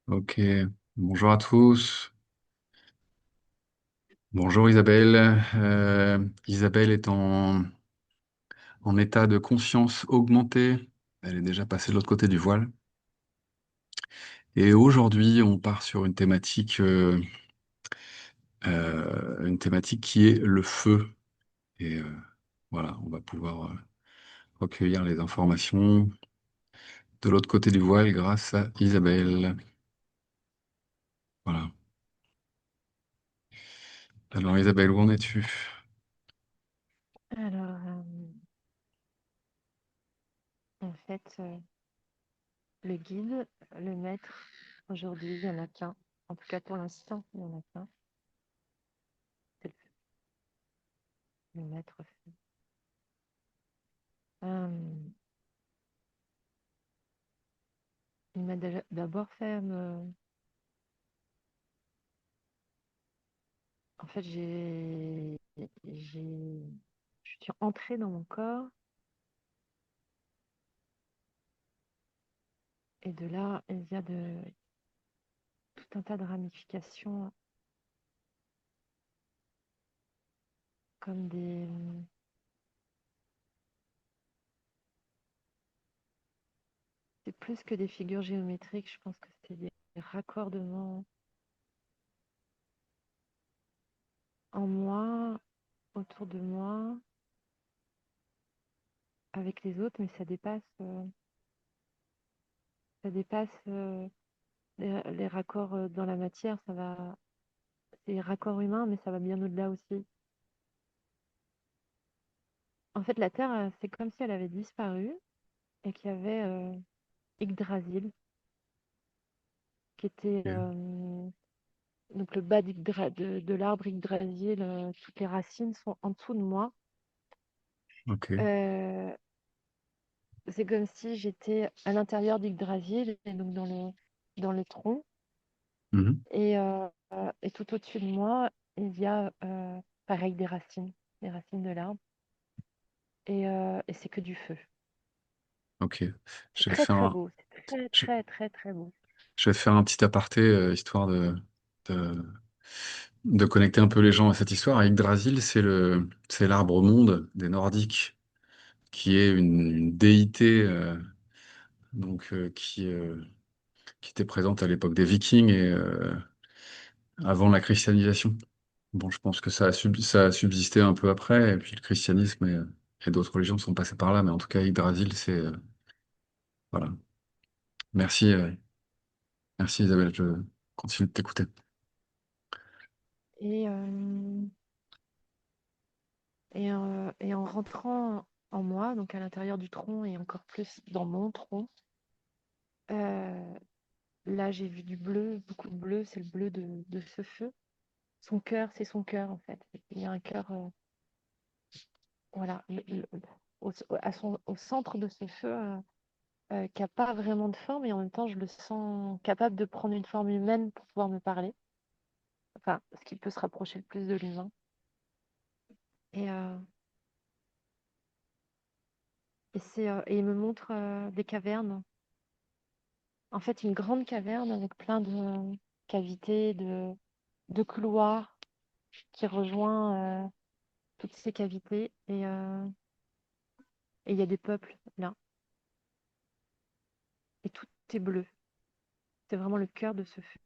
Ok, bonjour à tous. Bonjour Isabelle. Isabelle est en état de conscience augmentée. Elle est déjà passée de l'autre côté du voile. Et aujourd'hui, on part sur une thématique qui est le feu. Et voilà, on va pouvoir recueillir les informations de l'autre côté du voile grâce à Isabelle. Voilà. Alors Isabelle, où en es-tu? Alors, en fait, le guide, le maître, aujourd'hui, il n'y en a qu'un. En tout cas, pour l'instant, il n'y en a qu'un. C'est le maître feu. Euh, il m'a d'abord fait En fait, je suis entrée dans mon corps et de là, il y a tout un tas de ramifications comme c'est plus que des figures géométriques, je pense que c'est des raccordements en moi, autour de moi, avec les autres, mais ça dépasse les raccords dans la matière, c'est les raccords humains, mais ça va bien au-delà aussi. En fait, la Terre, c'est comme si elle avait disparu et qu'il y avait Yggdrasil, qui était Ok. donc le bas de l'arbre Yggdrasil, toutes les racines sont en dessous de moi. Ok. Euh, c'est comme si j'étais à l'intérieur d'Yggdrasil, et donc dans le tronc, Mhm. et tout au-dessus de moi, il y a pareil des racines de l'arbre. Et c'est que du feu. Ok. C'est Je vais très faire très un, beau, c'est très je, très très très beau. je vais faire un petit aparté, histoire de, de connecter un peu les gens à cette histoire. Yggdrasil, c'est l'arbre monde des Nordiques, qui est une déité, qui était présente à l'époque des Vikings et avant la christianisation. Bon, je pense que ça a subsisté un peu après, et puis le christianisme et d'autres religions sont passées par là, mais en tout cas, Yggdrasil, voilà. Merci, merci Isabelle, je continue de t'écouter. Et, euh, et en rentrant en moi, donc à l'intérieur du tronc et encore plus dans mon tronc, euh, là j'ai vu du bleu, beaucoup de bleu, c'est le bleu de ce feu. Son cœur, c'est son cœur en fait. Il y a un cœur, voilà, au centre de ce feu, qui n'a pas vraiment de forme, et en même temps je le sens capable de prendre une forme humaine pour pouvoir me parler. Enfin, ce qui peut se rapprocher le plus de l'humain. Et, euh, et il me montre des cavernes. En fait, une grande caverne avec plein de cavités, de couloirs qui rejoint toutes ces cavités. Et il y a des peuples là. Et tout est bleu. C'est vraiment le cœur de ce feu.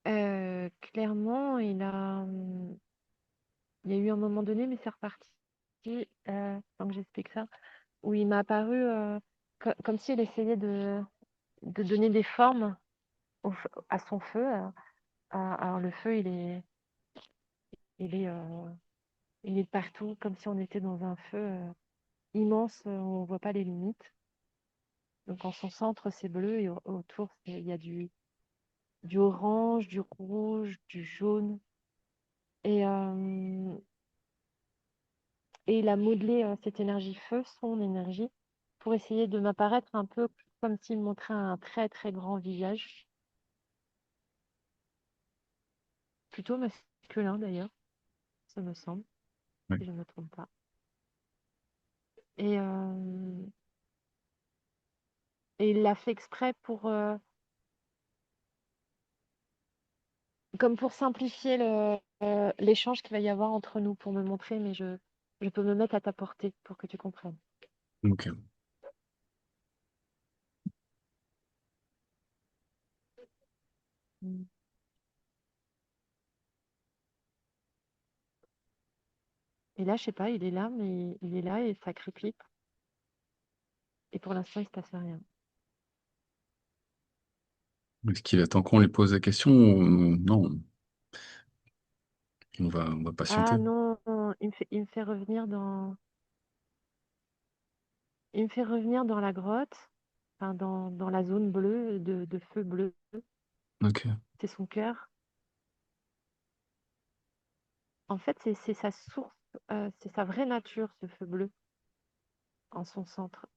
Euh, clairement, il y a eu un moment donné, mais c'est reparti. Tant que j'explique ça, où il m'a apparu comme s'il essayait de donner des formes à son feu. Alors le feu, il est, euh, il est partout, comme si on était dans un feu immense, on ne voit pas les limites. Donc en son centre, c'est bleu et autour, il y a du orange, du rouge, du jaune. Et, euh, et il a modelé cette énergie feu, son énergie, pour essayer de m'apparaître un peu comme s'il montrait un très très grand visage. plutôt masculin d'ailleurs, ça me semble, Ouais. si je ne me trompe pas. Et, euh, et il l'a fait exprès pour, comme pour simplifier l'échange qu'il va y avoir entre nous, pour me montrer, mais je peux me mettre à ta portée pour que tu comprennes. Ok. Mm. Et là, je sais pas, il est là, mais il est là et ça crépite. Et pour l'instant, il se passe rien. Est-ce qu'il attend qu'on lui pose la question ou non? On va Ah patienter. non, il me fait revenir dans la grotte, enfin, dans la zone bleue, de feu bleu. Ok. C'est son cœur. En fait, c'est sa source, c'est sa vraie nature, ce feu bleu, en son centre.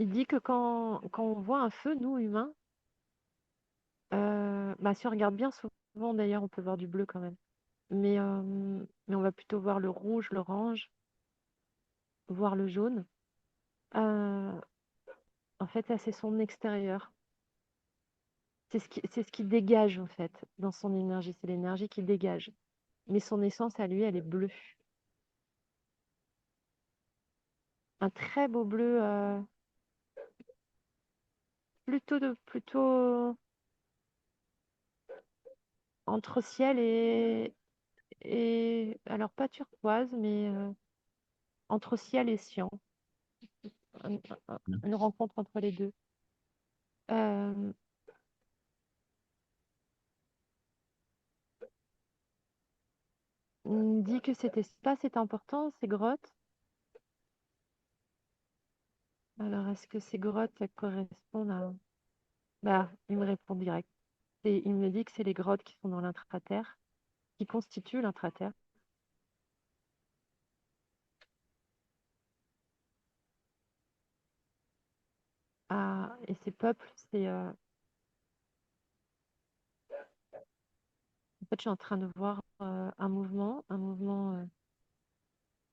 Il dit que quand on voit un feu, nous, humains, bah, si on regarde bien, souvent d'ailleurs, on peut voir du bleu quand même. Mais on va plutôt voir le rouge, l'orange, voir le jaune. Euh, En fait, ça, c'est son extérieur. C'est ce qui dégage, en fait, dans son énergie. C'est l'énergie qui dégage. Mais son essence, à lui, elle est bleue. Un très beau bleu, plutôt entre ciel et alors pas turquoise, mais entre ciel et cyan. Un- une rencontre entre les deux. Euh, il dit que cet espace est important, ces grottes. Alors, est-ce que ces grottes elles correspondent à... Bah, il me répond direct. Il me dit que c'est les grottes qui sont dans l'intraterre, qui constituent l'intraterre. Ah, et ces peuples, en fait, je suis en train de voir un mouvement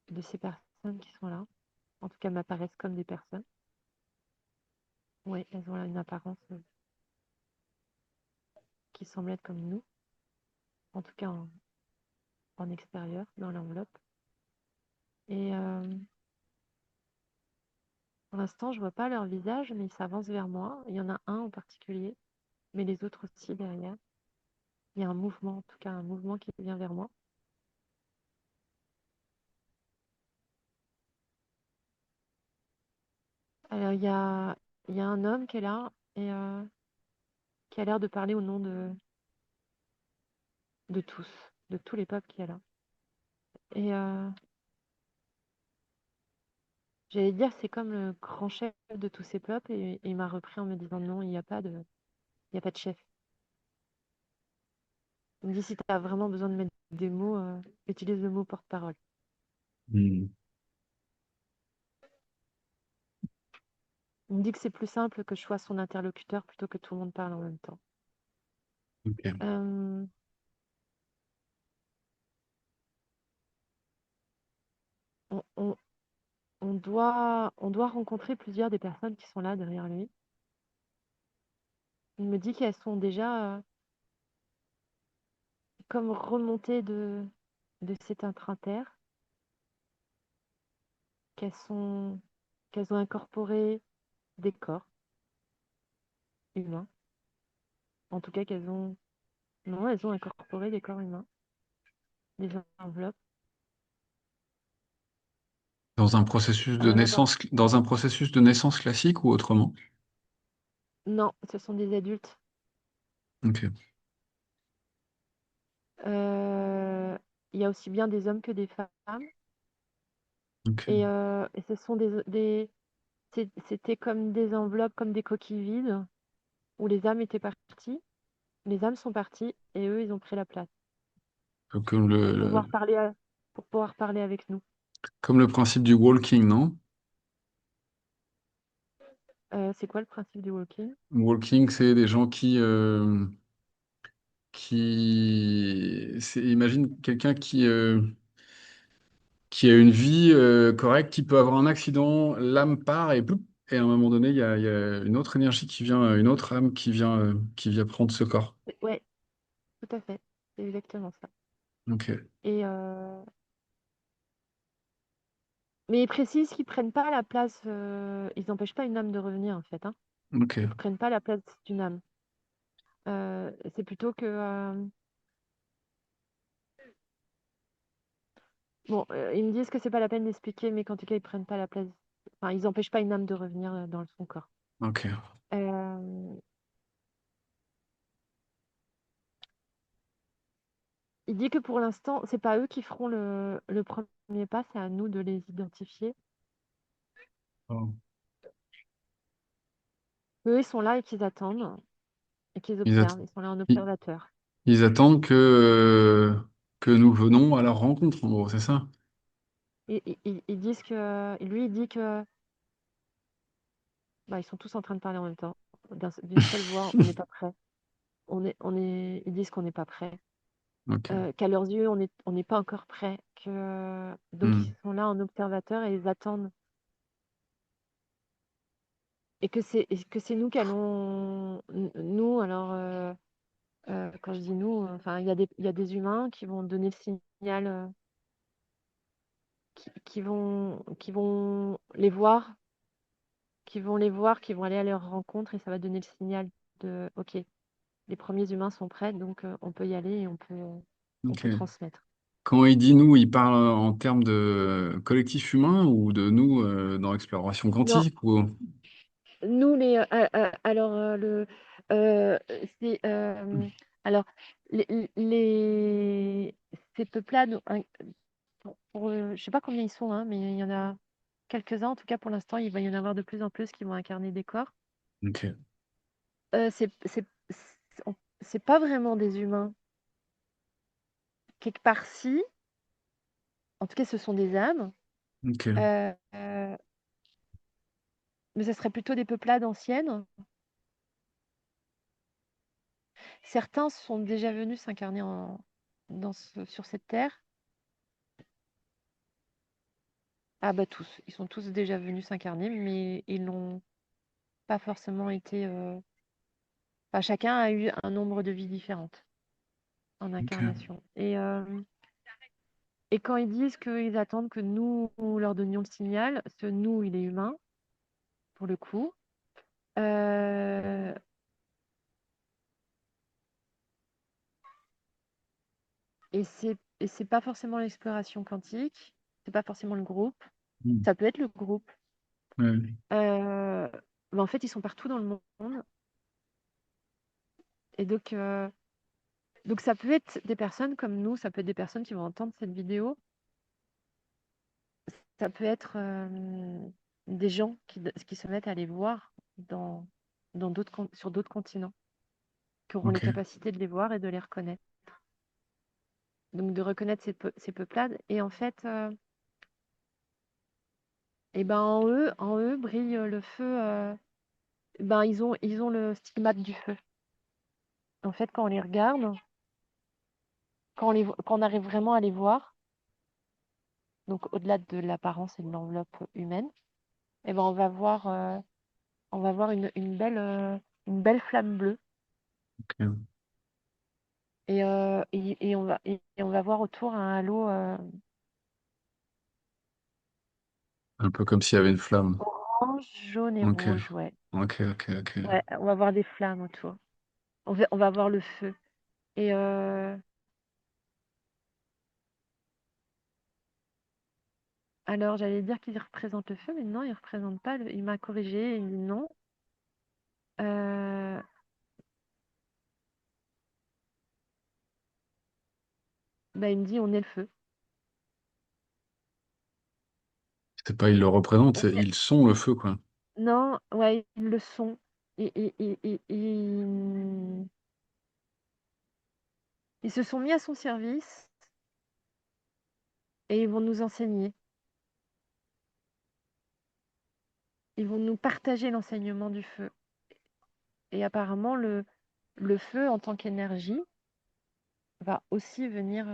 de ces personnes qui sont là. En tout cas, m'apparaissent comme des personnes. Oui, elles ont là une apparence qui semble être comme nous, en tout cas en extérieur, dans l'enveloppe. Et pour l'instant, je vois pas leur visage, mais ils s'avancent vers moi. Il y en a un en particulier, mais les autres aussi derrière. Il y a un mouvement, en tout cas un mouvement qui vient vers moi. Alors il y a un homme qui est là et qui a l'air de parler au nom de tous, de tous les peuples qui est là. Et j'allais dire, c'est comme le grand chef de tous ces peuples, et il m'a repris en me disant non, il y a pas de chef. Il me dit si tu as vraiment besoin de mettre des mots, utilise le mot porte-parole. Hmm. Il me dit que c'est plus simple que je sois son interlocuteur plutôt que tout le monde parle en même temps. Ok. Euh, on, on- on doit rencontrer plusieurs des personnes qui sont là derrière lui. Il me dit qu'elles sont déjà comme remontées de cet intra-terre, qu'elles ont incorporé des corps humains. En tout cas, non, elles ont incorporé des corps humains, des enveloppes. Euh, Dans un processus de naissance classique ou autrement? non, ce sont des adultes. Ok. Euh, il y a aussi bien des hommes que des femmes. Ok. Et ce sont c'était comme des enveloppes, comme des coquilles vides, où les âmes étaient parties. Les âmes sont parties et eux, ils ont pris la place Comme pour pouvoir pour pouvoir parler avec nous. comme le principe du walking, non? C'est quoi le principe du walking? Walking, c'est des gens imagine quelqu'un qui a une vie correcte, qui peut avoir un accident, l'âme part et ploup, et à un moment donné, il y a une autre énergie qui vient, une autre âme qui vient prendre ce corps. Ouais, tout à fait. C'est exactement ça. Ok, Et mais ils précisent qu'ils prennent pas la place, ils n'empêchent pas une âme de revenir en fait, hein. ok, Ils prennent pas la place d'une âme. C'est plutôt que, bon, ils me disent que c'est pas la peine d'expliquer, mais qu'en tout cas, ils prennent pas la place, enfin, ils empêchent pas une âme de revenir, dans son corps. ok, Hem, il dit que pour l'instant, c'est pas eux qui feront le 1er pas, c'est à nous de les identifier. oh. Eux, ils sont là et qu'ils attendent et qu'ils Ils, at- observent, ils sont là en ils- observateur. ils attendent que nous venons à leur rencontre, en gros, c'est ça? Et ils disent que lui, il dit que, bah, ils sont tous en train de parler en même temps, d'une seule voix: «On n'est pas prêt. On est» ils disent qu'on n'est pas prêt. Ok. Qu'à leurs yeux, on n'est pas encore prêt, que donc ils Hmm. sont là en observateur et ils attendent et que c'est nous qui allons nous alors, quand je dis nous, enfin il y a des humains qui vont donner le signal, qui vont les voir, qui vont aller à leur rencontre et ça va donner le signal de: «OK, les premiers humains sont prêts donc on peut y aller et on Ok. peut transmettre». Quand il dit nous, il parle en termes de collectif humain ou de nous dans l'exploration Non. quantique ou... Nous les, alors, heu, c'est, alors les ces peuplades, je sais pas combien ils sont, hein, mais il y en a quelques-uns, en tout cas pour l'instant, il va y en avoir de plus en plus qui vont incarner des corps. Ok, C'est pas vraiment des humains. Quelque part si, en tout cas ce sont des âmes, ok, heu, mais ça serait plutôt des peuplades anciennes. Certains sont déjà venus s'incarner sur cette terre. Ah bah tous, ils sont tous déjà venus s'incarner, mais ils n'ont pas forcément été. Enfin, chacun a eu un nombre de vies différentes en ok, incarnation. Et quand ils disent qu'ils attendent que nous leur donnions le signal, ce nous, il est humain, pour le coup. Euh, et c'est pas forcément l'exploration quantique, c'est pas forcément le groupe. Hmm. Ça peut être le groupe. Ouais, Euh, mais en fait, ils sont partout dans le monde. Et donc ça peut être des personnes comme nous, ça peut être des personnes qui vont entendre cette vidéo. Ça peut être, des gens qui se mettent à les voir sur d'autres continents, qui auront les ok, capacités de les voir et de les reconnaître. Donc de reconnaître ces peuplades et en fait, et ben, en eux brille, le feu, ben, ils ont le stigmate du feu. En fait, quand on les regarde, quand on arrive vraiment à les voir, donc au-delà de l'apparence et de l'enveloppe humaine, et ben, on va voir une belle flamme bleue. ok. Et on va voir autour un halo, Un peu comme s'il y avait une flamme. orange, jaune et Ok, rouge, ouais. ok, ok, ok. Ouais, on va voir des flammes autour. On va voir le feu. Et alors j'allais dire qu'il représente le feu, mais non, il représente pas il m'a corrigé, il dit non. Euh, Bah, il me dit on est le feu. C'est pas ils le représentent, On c'est est- ils sont le feu, quoi. Non, ouais, ils le sont. Ils se sont mis à son service et ils vont nous enseigner. Ils vont nous partager l'enseignement du feu. Et apparemment, le feu, en tant qu'énergie, va aussi venir.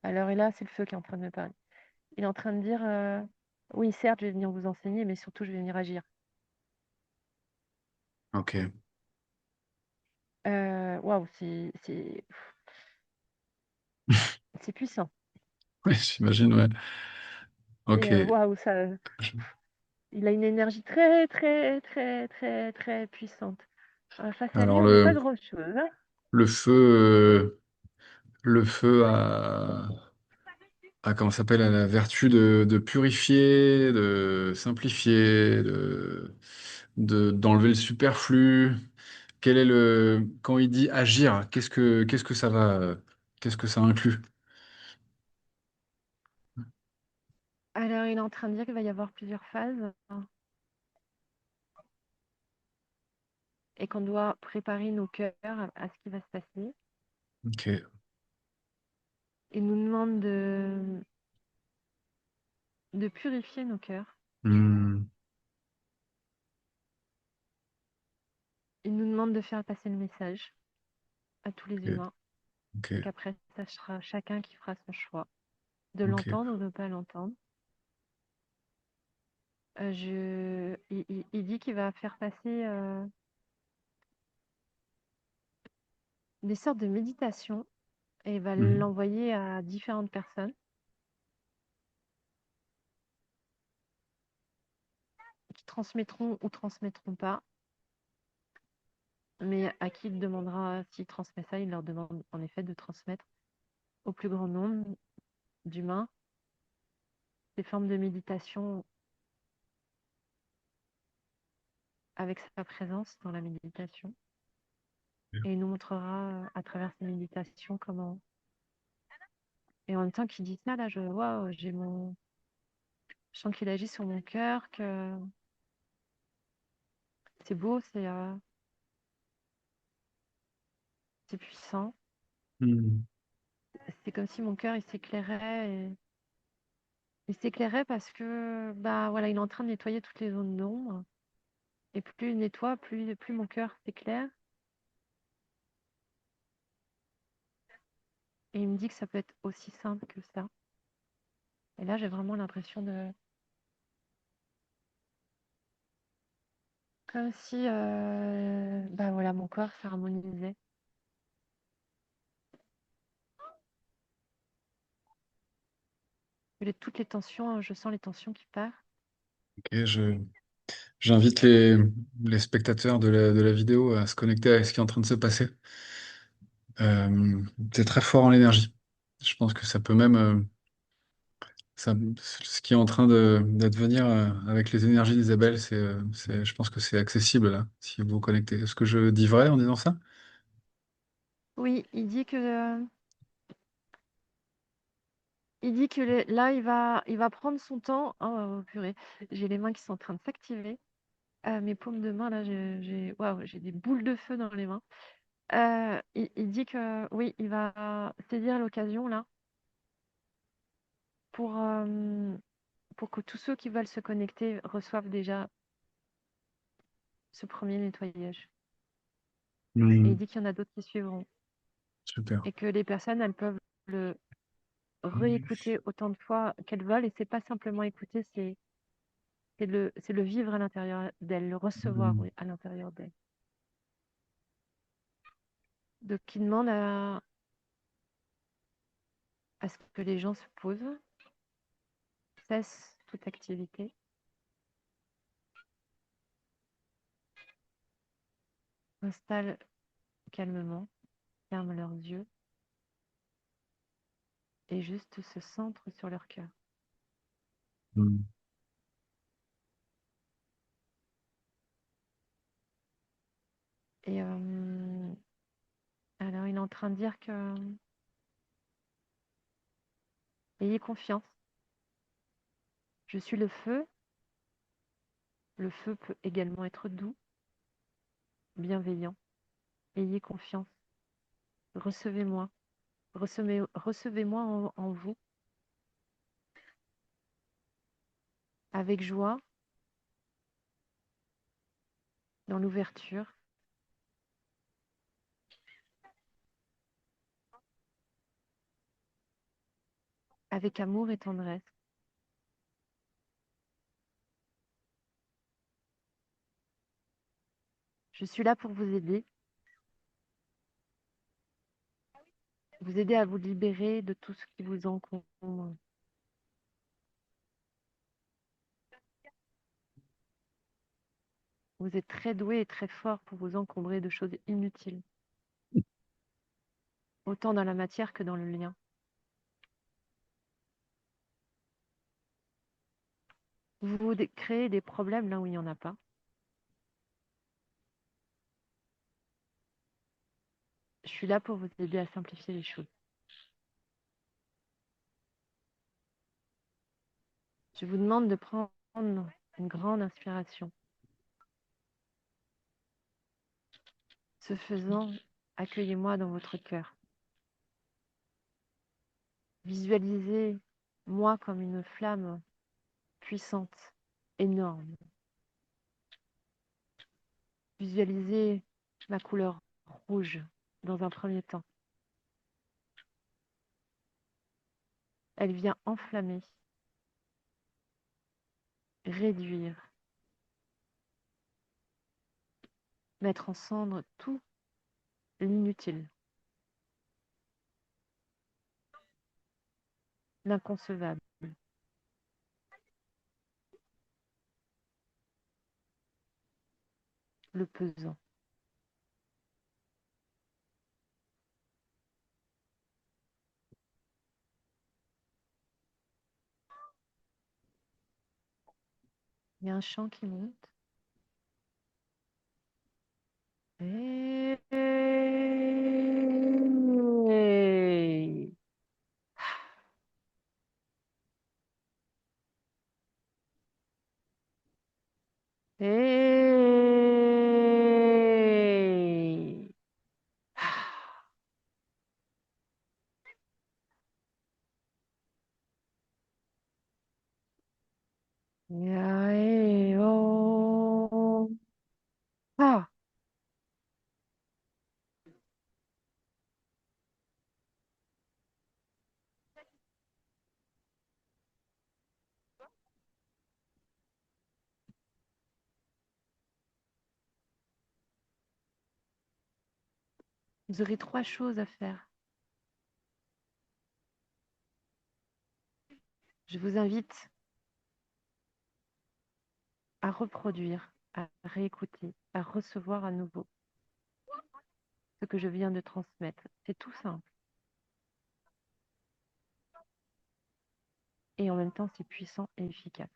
Alors, et là, c'est le feu qui est en train de me parler. Il est en train de dire oui, certes, je vais venir vous enseigner, mais surtout, je vais venir agir. Ok. Waouh, c'est puissant. Ouais, j'imagine, ouais. Ok. Et waouh, ça, Je- il a une énergie très, très, très, très, très puissante. Face à lui, Alors on n'est pas grand-chose, hein. le feu, le feu comment ça s'appelle, a la vertu de purifier, de simplifier, d'enlever le superflu. Quel est quand il dit agir, qu'est-ce que ça va, qu'est-ce que ça inclut? Alors, il est en train de dire qu'il va y avoir plusieurs phases, hein, et qu'on doit préparer nos cœurs à ce qui va se passer. Ok. Il nous demande de purifier nos cœurs. Hmm. Il nous demande de faire passer le message à tous les Ok. humains, Ok. et qu'après, ça sera chacun qui fera son choix, de Ok. l'entendre ou de ne pas l'entendre. Il dit qu'il va faire passer des sortes de méditations et il va Mhm. l'envoyer à différentes personnes qui transmettront ou transmettront pas, mais à qui il demandera, s'il transmet ça, il leur demande en effet de transmettre au plus grand nombre d'humains des formes de méditation avec sa présence dans la méditation. Et il nous montrera à travers ces méditations comment. Et en même temps qu'il dit ça, là, waouh, je sens qu'il agit sur mon cœur, que c'est beau, c'est puissant. Hmm. C'est comme si mon cœur, il s'éclairait. Il s'éclairait parce que, bah voilà, il est en train de nettoyer toutes les zones d'ombre. Et plus il nettoie, plus mon cœur s'éclaire. Et il me dit que ça peut être aussi simple que ça. Et là, j'ai vraiment l'impression de. Comme si, bah voilà, mon corps s'harmonisait. Toutes les tensions, je sens les tensions qui partent. Ok, j'invite les spectateurs de la vidéo à se connecter à ce qui est en train de se passer. C'est très fort en énergie. Je pense que ça peut même, ce qui est en train d'advenir avec les énergies d'Isabelle, je pense que c'est accessible là, si vous vous connectez. Est-ce que je dis vrai en disant ça? Oui, il dit que là, il va prendre son temps. Oh, purée, j'ai les mains qui sont en train de s'activer. Mes paumes de main, là, waouh, j'ai des boules de feu dans les mains. Il dit que oui, il va saisir l'occasion là pour, pour que tous ceux qui veulent se connecter reçoivent déjà ce premier nettoyage. Et il Hmm, dit qu'il y en a d'autres qui suivront. super. Et que les personnes, elles peuvent le réécouter autant de fois qu'elles veulent. Et c'est pas simplement écouter, c'est le vivre à l'intérieur d'elles, le recevoir, Hmm, oui, à l'intérieur d'elles. Donc il demande à ce que les gens se posent, cessent toute activité, s'installent calmement, ferment leurs yeux et juste se centrent sur leur cœur. hmm, Et alors il est en train de dire que ayez confiance. Je suis le feu. Le feu peut également être doux, bienveillant. Ayez confiance. Recevez-moi. Recevez-moi en vous. avec joie, dans l'ouverture, avec amour et tendresse. Je suis là pour vous aider à vous libérer de tout ce qui vous encombre. Vous êtes très doué et très fort pour vous encombrer de choses inutiles, autant dans la matière que dans le lien. Vous vous créez des problèmes là où il n'y en a pas. Je suis là pour vous aider à simplifier les choses. Je vous demande de prendre une grande inspiration. Ce faisant, accueillez-moi dans votre cœur. Visualisez-moi comme une flamme puissante, énorme. Visualisez ma couleur rouge dans un premier temps. Elle vient enflammer, réduire, mettre en cendre tout l'inutile, l'inconcevable, le pesant. Il y a un chant qui monte. Hey. Hey. Hey. Oh. Ah. Vous aurez 3 choses à faire. Je vous invite à reproduire, à réécouter, à recevoir à nouveau ce que je viens de transmettre. C'est tout simple. Et en même temps, c'est puissant et efficace.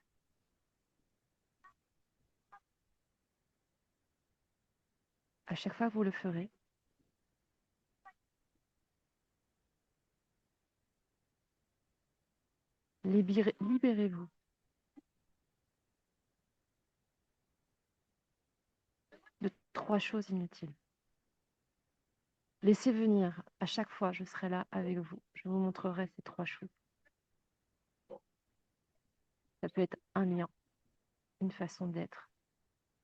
À chaque fois que vous le ferez, libérez-vous de 3 choses inutiles. Laissez venir, à chaque fois, je serai là avec vous. Je vous montrerai ces 3 choses. Ça peut être un lien, une façon d'être,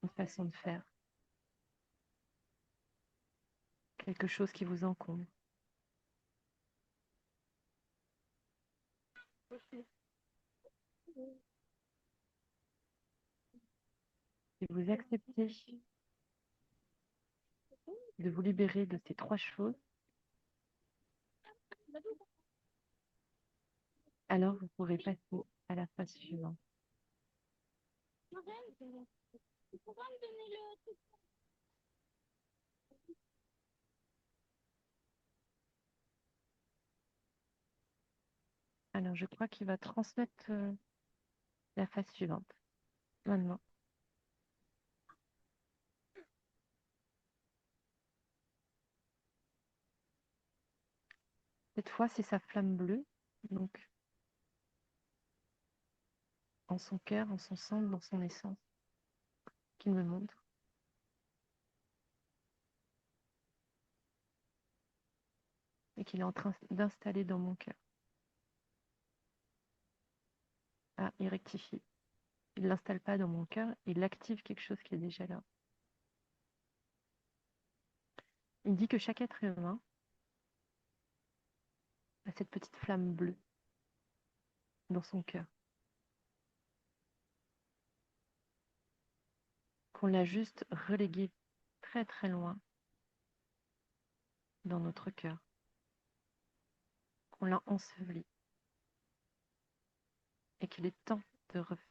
une façon de faire, quelque chose qui vous encombre. Si vous acceptez de vous libérer de ces 3 choses, alors vous pourrez passer à la phase suivante. Alors, je crois qu'il va transmettre la phase suivante. Maintenant. Cette fois, c'est sa flamme bleue, donc en son cœur, en son sang, dans son essence, qu'il me montre. Et qu'il est en train d'installer dans mon cœur. Ah, il rectifie. il ne l'installe pas dans mon cœur, il active quelque chose qui est déjà là. Il dit que chaque être humain a cette petite flamme bleue dans son cœur, qu'on l'a juste reléguée très très loin dans notre cœur, qu'on l'a ensevelie et qu'il est temps de refaire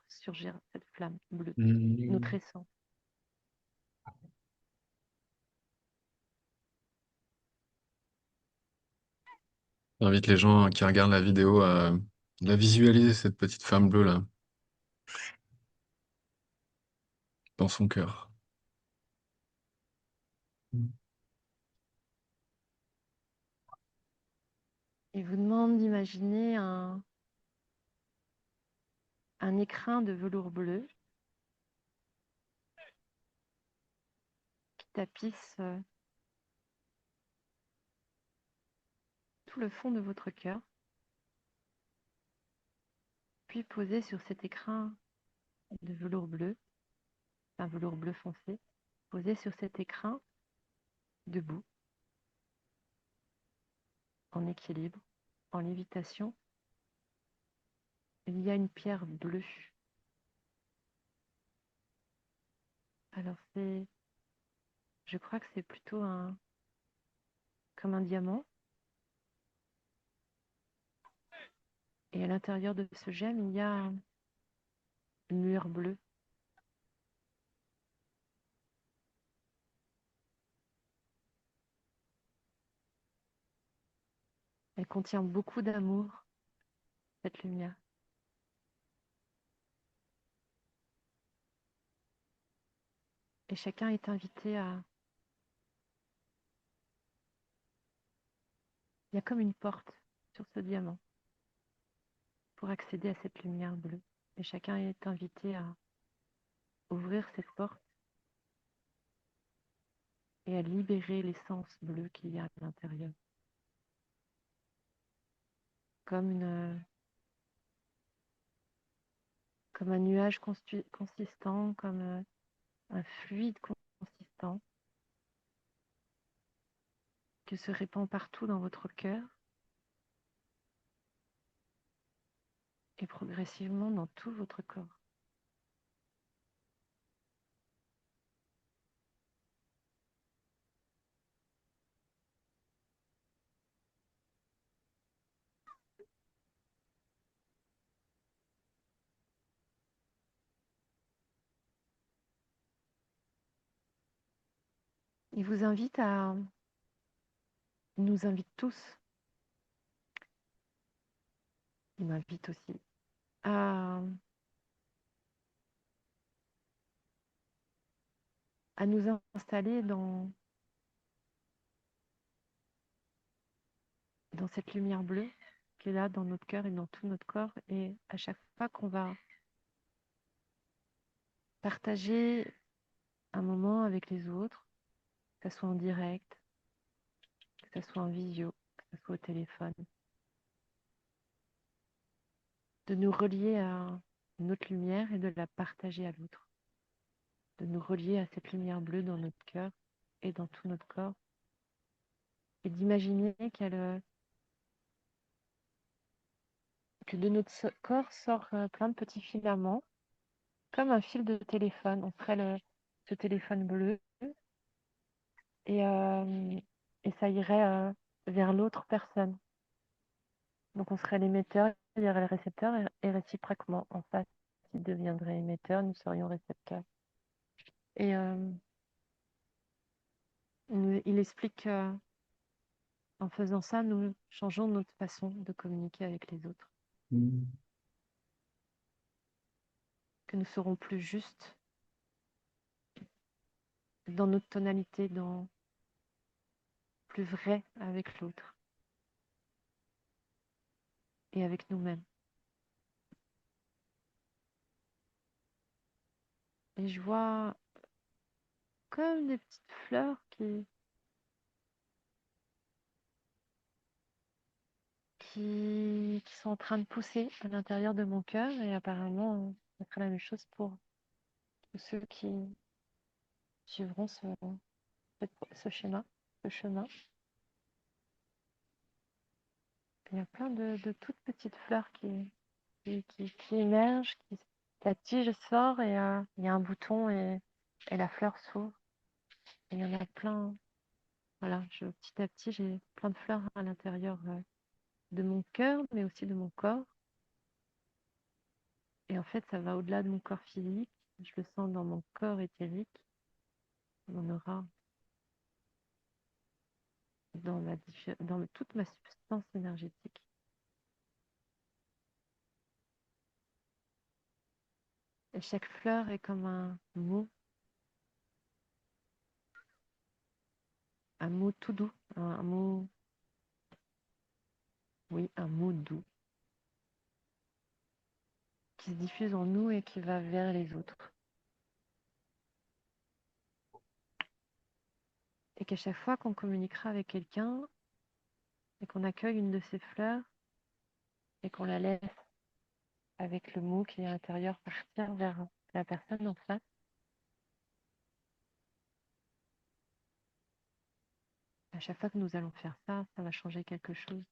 surgir cette flamme bleue, notre Mhm. essence. J'invite les gens qui regardent la vidéo à la visualiser, cette petite femme bleue là, dans son cœur. Il vous demande d'imaginer un écrin de velours bleu qui tapisse tout le fond de votre cœur, puis poser sur cet écrin de velours bleu, un velours bleu foncé, poser sur cet écrin debout, en équilibre, en lévitation, il y a une pierre bleue. Alors je crois que c'est plutôt comme un diamant. Et à l'intérieur de ce gemme, il y a une lueur bleue. Elle contient beaucoup d'amour, cette lumière. Et chacun est invité à... Il y a comme une porte sur ce diamant pour accéder à cette lumière bleue. Et chacun est invité à ouvrir cette porte et à libérer l'essence bleue qu'il y a à l'intérieur. Comme comme un nuage consistant, comme un fluide consistant qui se répand partout dans votre cœur et progressivement dans tout votre corps. Il vous invite à, il nous invite tous, il m'invite aussi, à, à nous installer dans cette lumière bleue qui est là dans notre cœur et dans tout notre corps. Et à chaque fois qu'on va partager un moment avec les autres, que ce soit en direct, que ce soit en visio, que ce soit au téléphone, de nous relier à notre lumière et de la partager à l'autre, de nous relier à cette lumière bleue dans notre cœur et dans tout notre corps, et d'imaginer que de notre corps sort plein de petits filaments, comme un fil de téléphone. On ferait ce téléphone bleu et, euh, et ça irait vers l'autre personne. Donc on serait l'émetteur, il y aurait le récepteur et réciproquement en face, il deviendrait émetteur, nous serions récepteurs. Et il explique qu'en faisant ça, nous changeons notre façon de communiquer avec les autres, que nous serons plus justes dans notre tonalité, plus vrai avec l'autre et avec nous-mêmes. Et je vois comme des petites fleurs qui sont en train de pousser à l'intérieur de mon cœur et apparemment, ça sera la même chose pour tous ceux qui suivront ce schéma, ce chemin. Il y a plein de toutes petites fleurs qui émergent, la tige sort et il y a un bouton et la fleur s'ouvre. Et il y en a plein. Voilà, petit à petit, j'ai plein de fleurs à l'intérieur de mon cœur, mais aussi de mon corps. Et en fait, ça va au-delà de mon corps physique. Je le sens dans mon corps éthérique, dans mon aura, dans toute ma substance énergétique. Et chaque fleur est comme un mot tout doux, un mot, oui, un mot doux qui se diffuse en nous et qui va vers les autres. Et qu'à chaque fois qu'on communiquera avec quelqu'un et qu'on accueille une de ces fleurs et qu'on la laisse avec le mot qui est à l'intérieur partir vers la personne en face, à chaque fois que nous allons faire ça, ça va changer quelque chose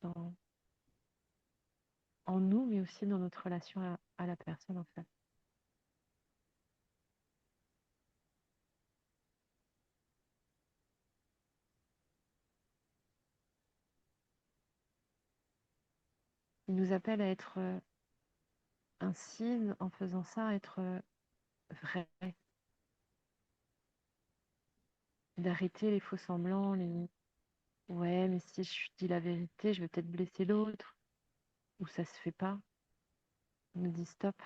en nous, mais aussi dans notre relation à la personne en face. Il nous appelle à être un signe en faisant ça, à être vrai, d'arrêter les faux semblants, les ouais, mais si je dis la vérité, je vais peut-être blesser l'autre, ou ça se fait pas. On nous dit stop.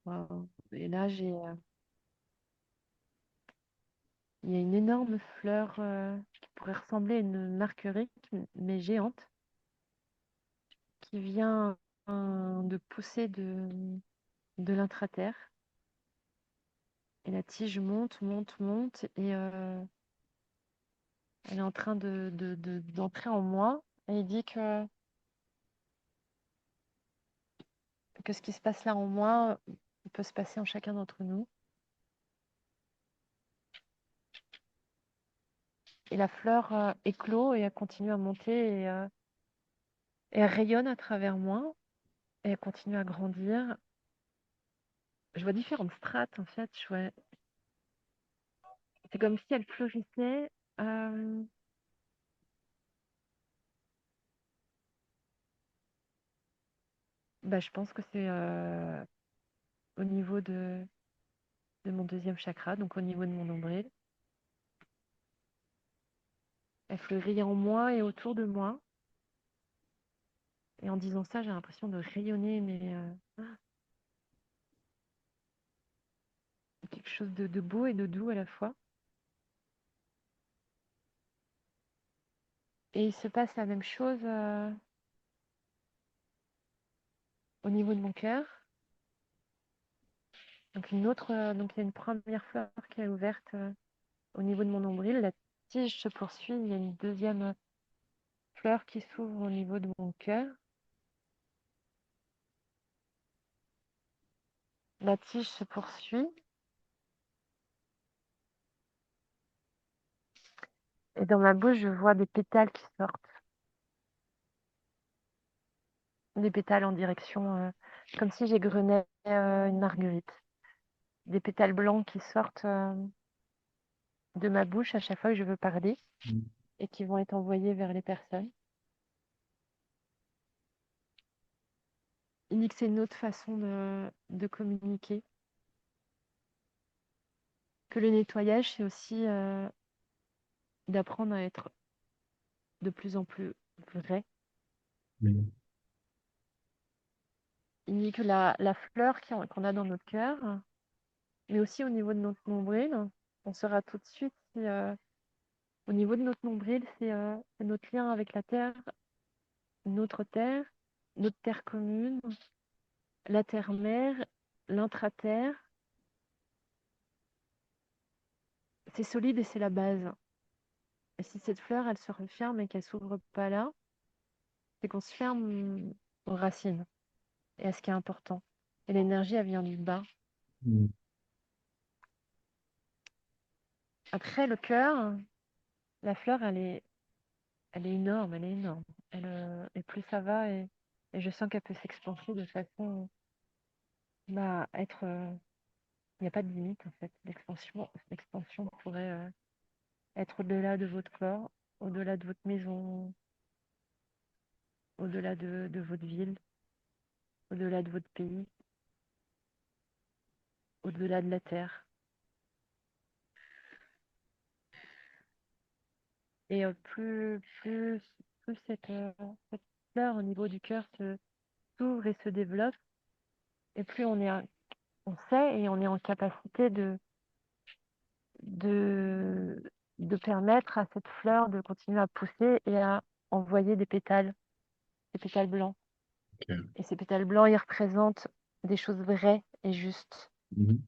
Wow. Et là, il y a une énorme fleur qui pourrait ressembler à une marguerite, mais géante, qui vient de pousser de l'intraterre. Et la tige monte, monte, monte, et elle est en train d'entrer en moi. Et il dit que ce qui se passe là en moi peut se passer en chacun d'entre nous. Et la fleur éclot et elle continue à monter et elle rayonne à travers moi et elle continue à grandir. Je vois différentes strates en fait. C'est comme si elle fleurissait. euh, je pense que c'est au niveau de mon deuxième chakra, donc au niveau de mon nombril. Elle fleurit en moi et autour de moi. Et en disant ça, j'ai l'impression de rayonner, mais quelque chose de beau et de doux à la fois. Et il se passe la même chose au niveau de mon cœur. Donc donc il y a une première fleur qui est ouverte au niveau de mon nombril. La tige se poursuit. Il y a une deuxième fleur qui s'ouvre au niveau de mon cœur. La tige se poursuit. Et dans ma bouche, je vois des pétales qui sortent. Des pétales en direction, comme si j'égrenais une marguerite. Des pétales blancs qui sortent de ma bouche à chaque fois que je veux parler Mm. et qui vont être envoyés vers les personnes. Il dit que c'est une autre façon de communiquer. Que le nettoyage, c'est aussi d'apprendre à être de plus en plus vrai. Mm. Il dit que la fleur qu'on a dans notre cœur, mais aussi au niveau de notre nombril, on saura tout de suite si, au niveau de notre nombril, c'est notre lien avec la terre, notre terre commune, la terre-mère, l'intra-terre, c'est solide et c'est la base. Et si cette fleur, elle se referme et qu'elle s'ouvre pas là, c'est qu'on se ferme aux racines et à ce qui est important. Et l'énergie, elle vient du bas. Mm. Après, le cœur, la fleur, elle est énorme, elle est énorme. Et plus ça va, et je sens qu'elle peut s'expanser de façon bah, à être. Il n'y a pas de limite, en fait. L'expansion pourrait être au-delà de votre corps, au-delà de votre maison, au-delà de votre ville, au-delà de votre pays, au-delà de la terre. Et plus cette fleur au niveau du cœur s'ouvre et se développe, et plus on sait et on est en capacité de, de permettre à cette fleur de continuer à pousser et à envoyer des pétales blancs. Ok. Et ces pétales blancs, ils représentent des choses vraies et justes. Mhm.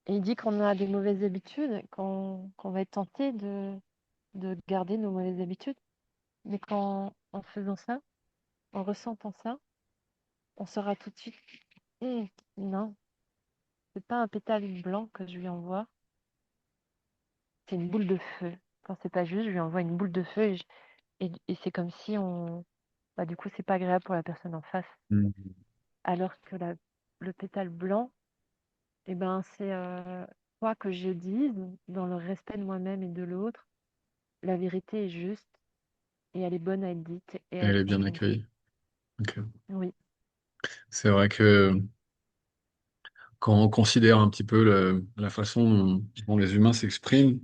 Et il dit qu'on a des mauvaises habitudes, qu'on va être tenté de garder nos mauvaises habitudes. Mais en faisant ça, en ressentant ça, on saura tout de suite, hum, non, c'est pas un pétale blanc que je lui envoie, c'est une boule de feu. Quand c'est pas juste, je lui envoie une boule de feu et c'est comme si bah, du coup, c'est pas agréable pour la personne en face. Mm. Alors que le pétale blanc, eh ben, c'est quoi que je dise dans le respect de moi-même et de l'autre, la vérité est juste et elle est bonne à être dite et à Elle est être bien entendue. accueillie. Ok. Oui, C'est vrai que quand on considère un petit peu la façon dont les humains s'expriment,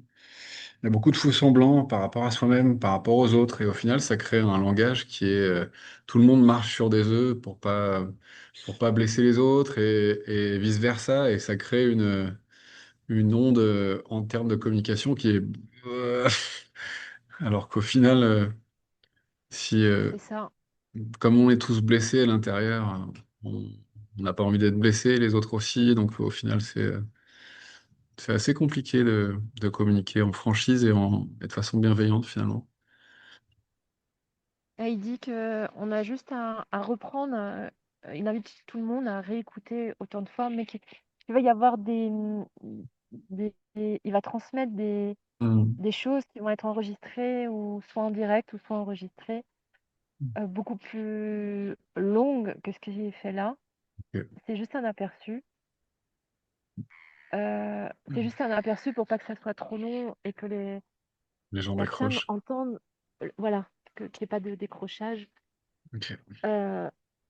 il y a beaucoup de faux-semblants par rapport à soi-même, par rapport aux autres, et au final, ça crée un langage qui est tout le monde marche sur des œufs pour pas blesser les autres et vice-versa, et ça crée une onde en termes de communication qui est alors qu'au final, si c'est ça. comme on est tous blessés à l'intérieur, on on n'a pas envie d'être blessé, les autres aussi, donc au final, c'est assez compliqué de communiquer en franchise et de façon bienveillante finalement. Et il dit qu'on a juste à reprendre, il invite tout le monde à réécouter autant de fois, mais qu'il va y avoir il va transmettre Hmm. des choses qui vont être enregistrées ou soit en direct ou soit enregistrées, beaucoup plus longues que ce que j'ai fait là. Ok. C'est juste un aperçu. C'est juste un aperçu pour pas que ça soit trop long et que Les gens la femme décrochent. entende, voilà, qu'il n'y ait pas de décrochage. Ok. euh,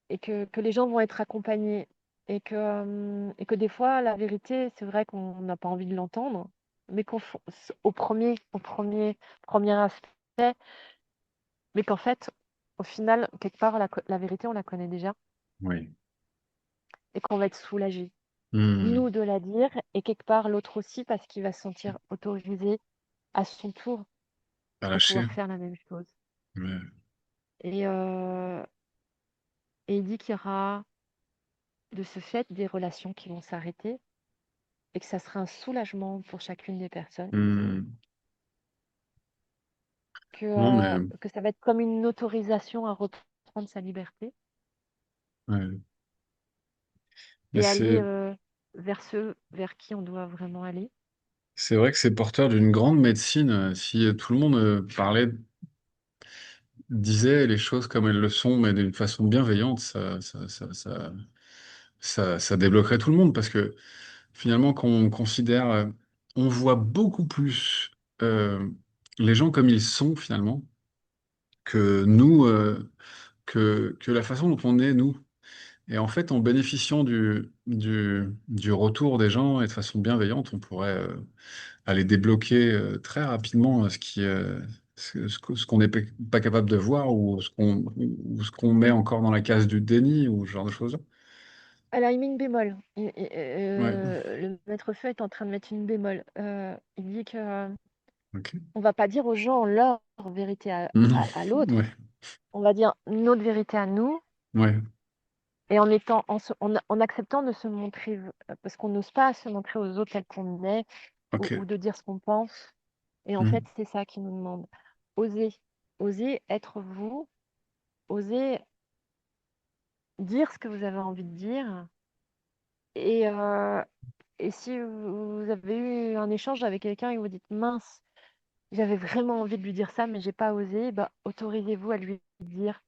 et que les gens vont être accompagnés et que des fois, la vérité, c'est vrai qu'on n'a pas envie de l'entendre, mais premier aspect, mais qu'en fait, au final, quelque part, la vérité, on la connaît déjà Oui. et qu'on va être soulagé, Hmm. nous, de la dire et quelque part, l'autre aussi, parce qu'il va se sentir autorisé à son tour Pas à lâcher. pouvoir faire la même chose. Ouais. Et, euh, et il dit qu'il y aura de ce fait des relations qui vont s'arrêter et que ça sera un soulagement pour chacune des personnes, Hmm. Non, mais que ça va être comme une autorisation à reprendre sa liberté ouais. Mais et aller vers ceux vers qui on doit vraiment aller. c'est vrai que c'est porteur d'une grande médecine. Si tout le monde disait les choses comme elles le sont, mais d'une façon bienveillante, ça débloquerait tout le monde parce que finalement, quand on considère, on voit beaucoup plus euh, les gens comme ils sont finalement que nous, que la façon dont on est nous. Et en fait, en bénéficiant du retour des gens et de façon bienveillante, on pourrait aller débloquer très rapidement ce qu'on n'est pas capable de voir ou ce qu'on met encore dans la case du déni ou ce genre de choses. Alors, il met une bémol. Ouais, Le maître feu est en train de mettre une bémol. Il dit que ok. on va pas dire aux gens leur vérité Mhm. à l'autre. Ouais, On va dire notre vérité à nous ouais, et en acceptant de se montrer, parce qu'on n'ose pas se montrer aux autres tel qu'on est, Ok. ou de dire ce qu'on pense. Et en fait, Mhm. c'est ça qui nous demande. Oser, oser être vous, oser dire ce que vous avez envie de dire. Et, euh, et si vous avez eu un échange avec quelqu'un et vous dites mince, j'avais vraiment envie de lui dire ça, mais j'ai pas osé, bah, autorisez-vous à lui dire.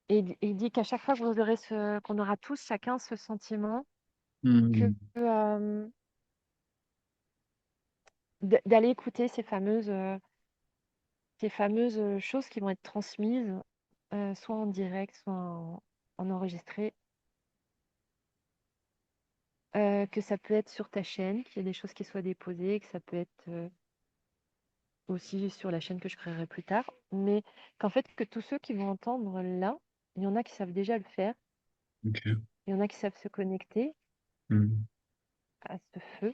Et il dit qu'à chaque fois que vous aurez qu'on aura tous chacun ce sentiment que Mhm. d'aller écouter ces fameuses choses qui vont être transmises, soit en direct, soit en enregistré, que ça peut être sur ta chaîne, qu'il y a des choses qui soient déposées, que ça peut être aussi sur la chaîne que je créerai plus tard, mais qu'en fait, que tous ceux qui vont entendre là, il y en a qui savent déjà le faire, Ok. il y en a qui savent se connecter Mhm. à ce feu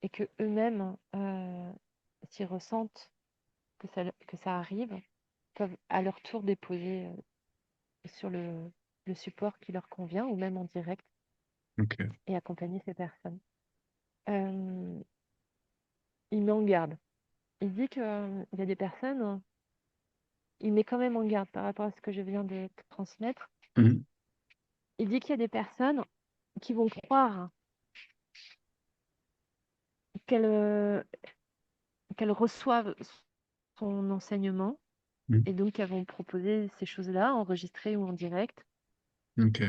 et que eux-mêmes, s'ils ressentent que ça arrive, peuvent à leur tour déposer sur le support qui leur convient ou même en direct Ok. et accompagner ces personnes. Euh, il met en garde. Il dit qu'il y a des personnes, il met quand même en garde par rapport à ce que je viens de te transmettre. Mhm. Il dit qu'il y a des personnes qui vont croire qu'elles qu'elles reçoivent son enseignement Mhm. et donc elles vont proposer ces choses-là, enregistrées ou en direct. Ok.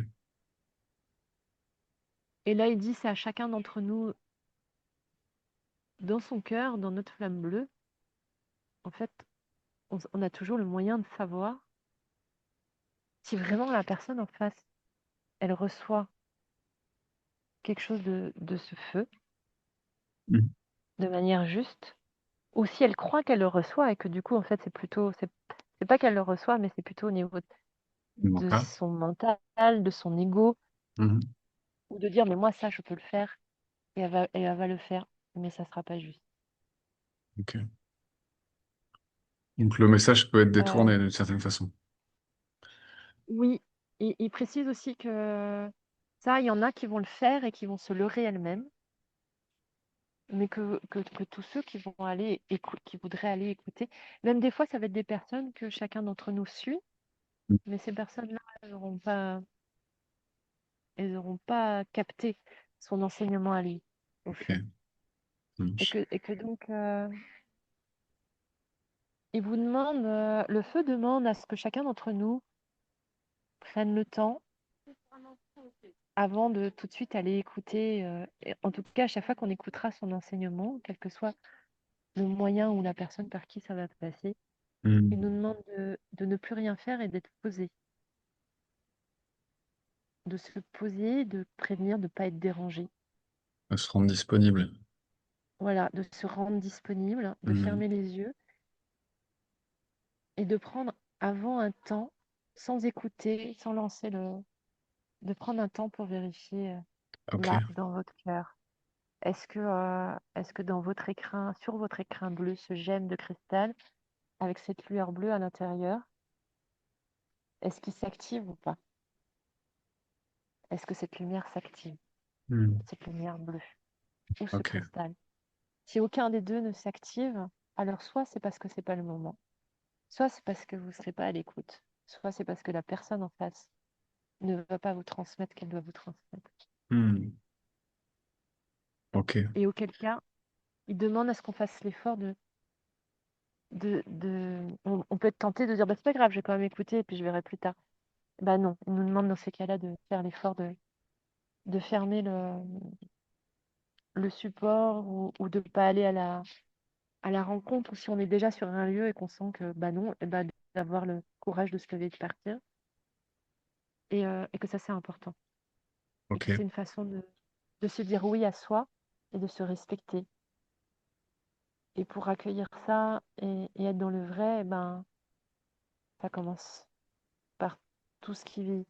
Et là, il dit c'est à chacun d'entre nous, dans son cœur, dans notre flamme bleue, en fait, on a toujours le moyen de savoir si vraiment la personne en face, elle reçoit quelque chose de ce feu Mhm. de manière juste, ou si elle croit qu'elle le reçoit et que du coup, en fait, c'est pas qu'elle le reçoit, mais c'est plutôt au niveau de Mental. son mental, de son ego, Mhm. ou de dire, mais moi, ça, je peux le faire, et elle va le faire, mais ça sera pas juste. Ok. Donc le message peut être Euh, détourné d'une certaine façon. oui, il précise aussi que ça, il y en a qui vont le faire et qui vont se leurrer elles-mêmes, mais que tous ceux qui vont qui voudraient aller écouter, même des fois, ça va être des personnes que chacun d'entre nous suit, mais ces personnes-là, elles auront pas capté son enseignement à lui, au Ok. feu. Ça marche. Et que donc, le feu demande à ce que chacun d'entre nous prenne le temps avant de tout de suite aller écouter, et en tout cas, à chaque fois qu'on écoutera son enseignement, quel que soit le moyen ou la personne par qui ça va passer, il nous Mhm. demande de ne plus rien faire et d'être posé, de se poser, de prévenir, de ne pas être dérangé. À se rendre disponible. Voilà, de se rendre disponible, de Mhm. fermer les yeux et de prendre avant un temps, sans écouter, sans lancer de prendre un temps pour vérifier Ok. là, dans votre cœur. Est-ce que dans votre écrin, sur votre écrin bleu, ce gemme de cristal, avec cette lueur bleue à l'intérieur, est-ce qu'il s'active ou pas? Est-ce que cette lumière s'active, Mhm. cette lumière bleue ou ce Ok. cristal? Si aucun des deux ne s'active, alors soit c'est parce que c'est pas le moment, soit c'est parce que vous ne serez pas à l'écoute, soit c'est parce que la personne en face ne va pas vous transmettre ce qu'elle doit vous transmettre. Mhm. Ok. Et auquel cas, il demande à ce qu'on fasse l'effort on peut être tenté de dire bah, c'est pas grave, je vais quand même écouter et puis je verrai plus tard. Bah non, il nous demande dans ces cas-là de faire l'effort de fermer le support ou de ne pas aller à la rencontre ou si on est déjà sur un lieu et qu'on sent que bah non, et bah, d'avoir le courage de se lever et de partir et que ça c'est important. Et que Ok. c'est une façon de se dire oui à soi et de se respecter. Et pour accueillir ça et être dans le vrai, eh ben, ça commence par tout ce qui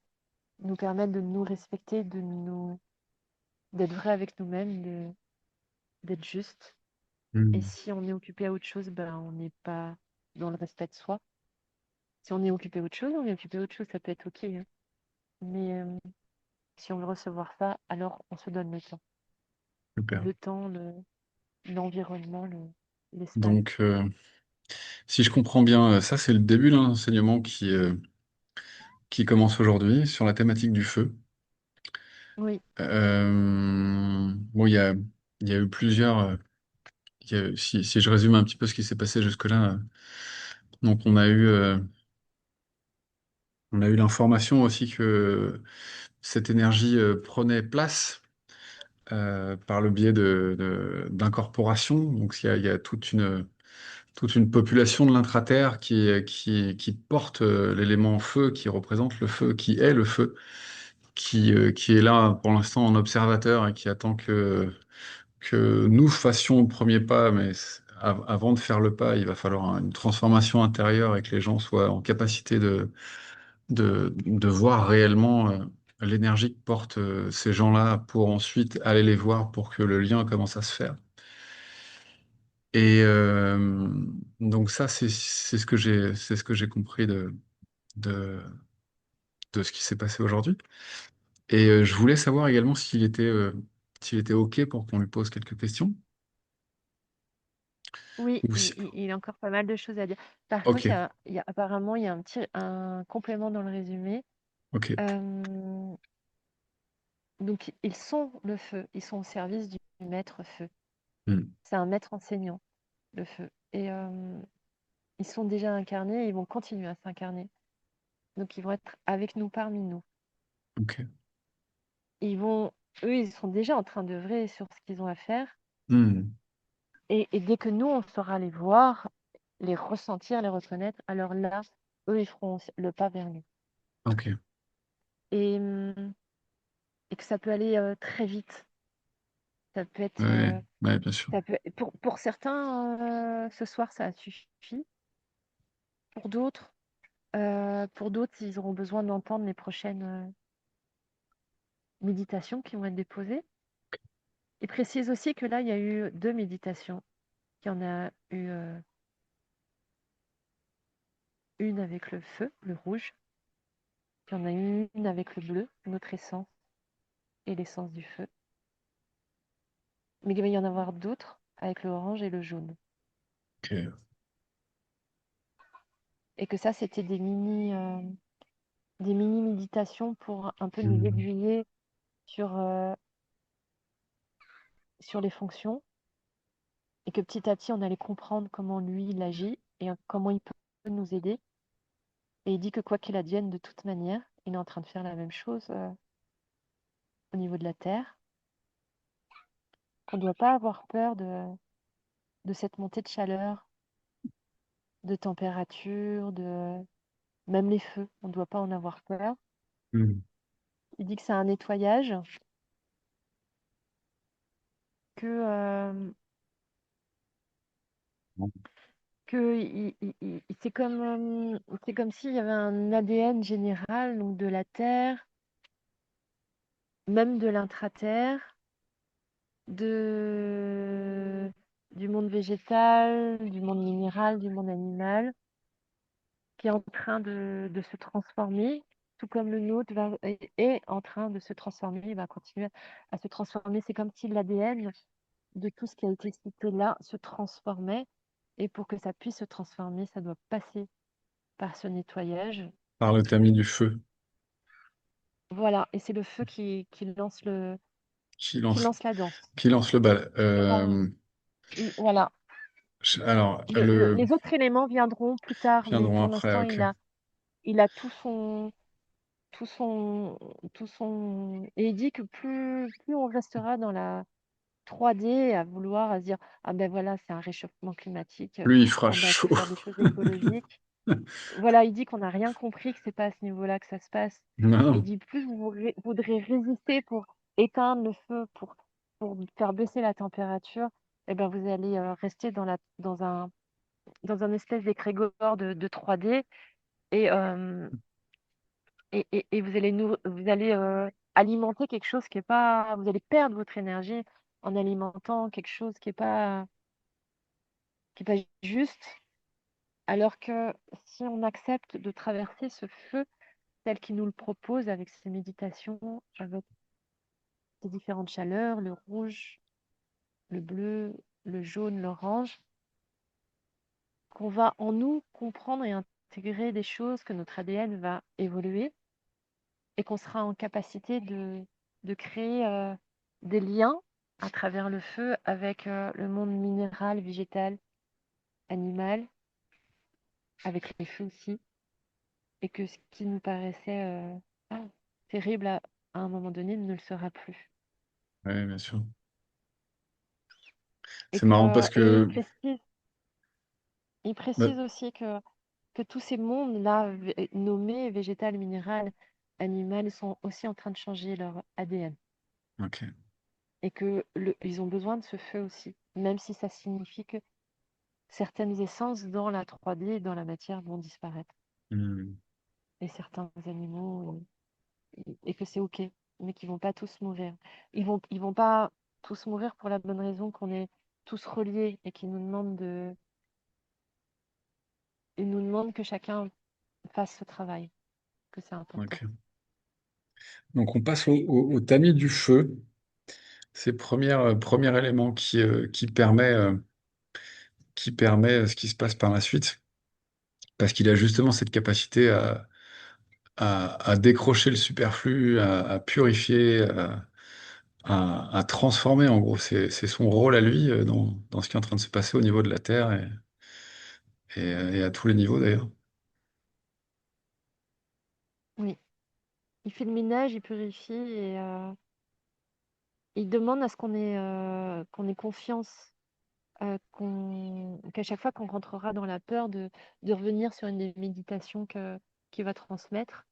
nous permet de nous respecter, d'être vrai avec nous-mêmes, d'être juste. Et Mhm. si on est occupé à autre chose, ben, on n'est pas dans le respect de soi. Si on est occupé à autre chose, on est occupé à autre chose, ça peut être OK, hein. Mais si on veut recevoir ça, alors on se donne le temps. Super. Le temps, l'environnement, l'espace. Donc, si je comprends bien, ça c'est le début d'un enseignement qui commence aujourd'hui sur la thématique du feu. Oui, Bon, il y a eu plusieurs. Si je résume un petit peu ce qui s'est passé jusque-là, donc on a eu l'information aussi que cette énergie prenait place par le biais d'incorporation. Donc il y a toute une population de l'intraterre qui porte l'élément feu, qui représente le feu, qui est le feu, qui est là pour l'instant en observateur et qui attend que nous fassions le premier pas, mais avant de faire le pas, il va falloir une transformation intérieure et que les gens soient en capacité de voir réellement l'énergie que portent ces gens-là pour ensuite aller les voir pour que le lien commence à se faire. Et donc ça, c'est ce que j'ai compris de, de ce qui s'est passé aujourd'hui. Et je voulais savoir également s'il était OK pour qu'on lui pose quelques questions. oui, Ou si... il a encore pas mal de choses à dire. Par contre, OK, apparemment, il y a un complément dans le résumé. OK. Euh, donc, ils sont le feu, ils sont au service du maître feu. Hmm. C'est un maître enseignant, le feu. Et ils sont déjà incarnés et ils vont continuer à s'incarner. Donc, ils vont être avec nous, parmi nous. OK. Ils vont, eux, ils sont déjà en train d'œuvrer sur ce qu'ils ont à faire. Hmm. Et dès que nous, on saura les voir, les ressentir, les reconnaître, alors là, eux, ils feront le pas vers nous. OK. Et, et que ça peut aller très vite. Ça peut être, Ouais, ouais, bien sûr. pour certains, ce soir, ça a suffi. Pour d'autres, ils auront besoin d'entendre les prochaines méditations qui vont être déposées. Il précise aussi que là, il y a eu 2 méditations. Il y en a eu une avec le feu, le rouge, puis il y en a eu une avec le bleu, notre essence et l'essence du feu. Mais il va y en avoir d'autres avec le orange et le jaune. OK. Et que ça, c'était des mini méditations pour un peu nous Hmm. aiguiller sur, sur les fonctions et que petit à petit, on allait comprendre comment lui, il agit et comment il peut nous aider. Et il dit que quoi qu'il advienne, de toute manière, il est en train de faire la même chose au niveau de la Terre, qu'on ne doit pas avoir peur de cette montée de chaleur, de température, de même les feux, on ne doit pas en avoir peur. Hmm. Il dit que c'est un nettoyage, que, c'est comme s'il y avait un ADN général donc de la Terre, même de l'intra-terre, de, du monde végétal, du monde minéral, du monde animal, qui est en train de se transformer, tout comme le nôtre est en train de se transformer, il va continuer à se transformer. C'est comme si l'ADN de tout ce qui a été cité là se transformait. Et pour que ça puisse se transformer, ça doit passer par ce nettoyage. Par le tamis du feu Voilà, et c'est le feu qui qui lance, lance la danse. qui lance le bal. Voilà. Alors, Les autres éléments viendront plus tard, mais viendront pour après, l'instant, OK. il a tout son, et il dit que plus on restera dans la 3D à vouloir à se dire, ah ben voilà, c'est un réchauffement climatique, Lui, il fera on doit chaud. faire des choses écologiques. Voilà, il dit qu'on n'a rien compris, que c'est pas à ce niveau-là que ça se passe. Et il Non, dit, plus vous voudrez résister pour éteindre le feu, pour faire baisser la température, eh ben vous allez rester dans un espèce d'égrégore de 3D et, et vous allez alimenter quelque chose qui est pas, vous allez perdre votre énergie en alimentant quelque chose qui est pas juste, alors que si on accepte de traverser ce feu tel qu'il nous le propose avec ses méditations, avec ses différentes chaleurs, le rouge, le bleu. le jaune, l'orange, qu'on va en nous comprendre et intégrer des choses, que notre ADN va évoluer et qu'on sera en capacité de créer des liens à travers le feu avec le monde minéral, végétal, animal, avec les feux aussi, et que ce qui nous paraissait terrible à un moment donné ne le sera plus. Ouais, bien sûr. Et C'est marrant parce et que il bah, précise aussi que tous ces mondes-là, nommés végétal, minéral, animal, sont aussi en train de changer leur ADN. ok. Et que ils ont besoin de ce feu aussi, même si ça signifie que certaines essences dans la 3D et dans la matière vont disparaître. Hmm, Et certains animaux, et que c'est OK, mais qu'ils vont pas tous mourir. Ils vont pas tous mourir pour la bonne raison qu'on est tous reliés et qu'ils nous demandent ils nous demandent que chacun fasse ce travail, que c'est important. ok. Donc on passe au tamis du feu. C'est le premier élément qui permet ce qui se passe par la suite. Parce qu'il a justement cette capacité à décrocher le superflu, à purifier, à transformer, en gros. C'est son rôle à lui dans ce qui est en train de se passer au niveau de la Terre et à tous les niveaux d'ailleurs. Oui, il fait le ménage, il purifie et il demande à ce qu'on ait confiance, qu'à chaque fois qu'on rentrera dans la peur de revenir sur une des méditations qu'il va transmettre,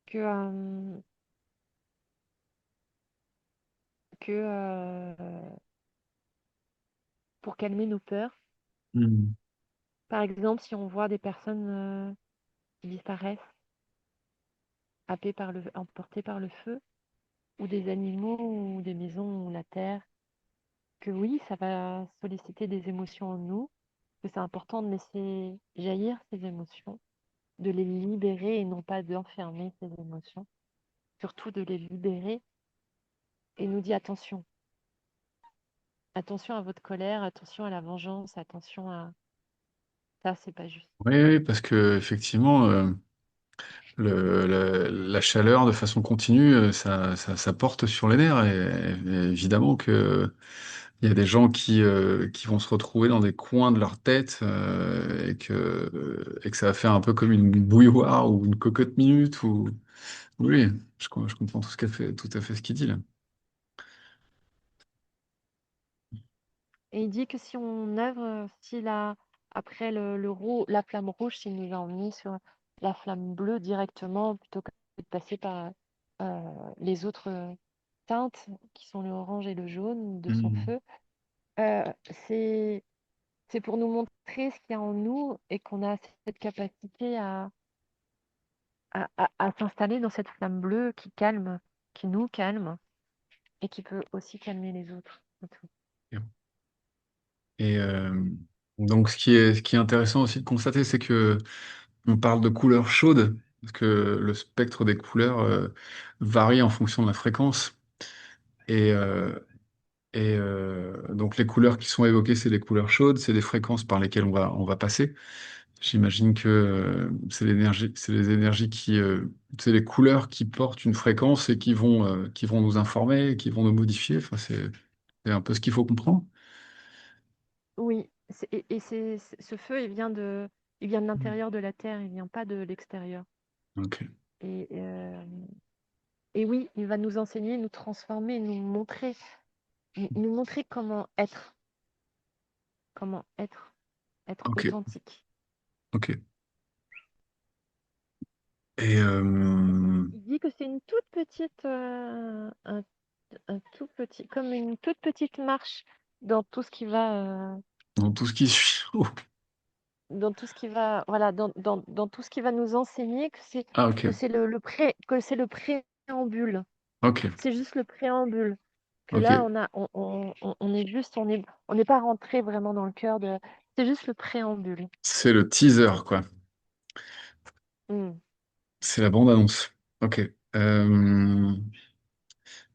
que, que pour calmer nos peurs. Hmm. Par exemple, si on voit des personnes qui disparaissent, emportées par le feu, ou des animaux, ou des maisons, ou la terre, que oui, ça va solliciter des émotions en nous, que c'est important de laisser jaillir ces émotions, de les libérer et non pas d'enfermer ces émotions, surtout de les libérer. Et nous dit attention, attention à votre colère, attention à la vengeance, attention à ça, c'est pas juste. Oui, oui, parce que effectivement, la chaleur de façon continue, ça porte sur les nerfs. Et évidemment que il y a des gens qui vont se retrouver dans des coins de leur tête et que ça va faire un peu comme une bouilloire ou une cocotte minute. Oui, je comprends tout à fait ce qu'il dit là. Et il dit que si on œuvre, après la flamme rouge, s'il nous a emmenés sur la flamme bleue directement, plutôt que de passer par les autres teintes, qui sont le orange et le jaune de son Hmm. feu, euh, c'est, c'est pour nous montrer ce qu'il y a en nous et qu'on a cette capacité à s'installer dans cette flamme bleue qui calme, qui nous calme et qui peut aussi calmer les autres autour. Et donc, ce qui est intéressant aussi de constater, c'est que on parle de couleurs chaudes, parce que le spectre des couleurs varie en fonction de la fréquence. Et, donc, les couleurs qui sont évoquées, c'est les couleurs chaudes, c'est des fréquences par lesquelles on va passer. J'imagine que c'est les énergies c'est les couleurs qui portent une fréquence et qui vont nous informer, qui vont nous modifier. Enfin, c'est un peu ce qu'il faut comprendre. Oui, ce feu, il vient de l'intérieur de la terre, il vient pas de l'extérieur. Ok. Et, euh, et oui, il va nous enseigner, nous transformer, nous montrer comment être Ok. authentique. Ok. Et Il dit que c'est une toute petite, un tout petit, comme une toute petite marche dans tout ce qui va, dans tout ce qui suit. Oh. voilà, dans tout ce qui va nous enseigner Ah, ok. que c'est le préambule. Ok. C'est juste le préambule. Que Ok. là, on est juste, on n'est pas rentré vraiment dans le cœur de. C'est juste le préambule. C'est le teaser, quoi. Mm. C'est la bande-annonce. Ok. Euh,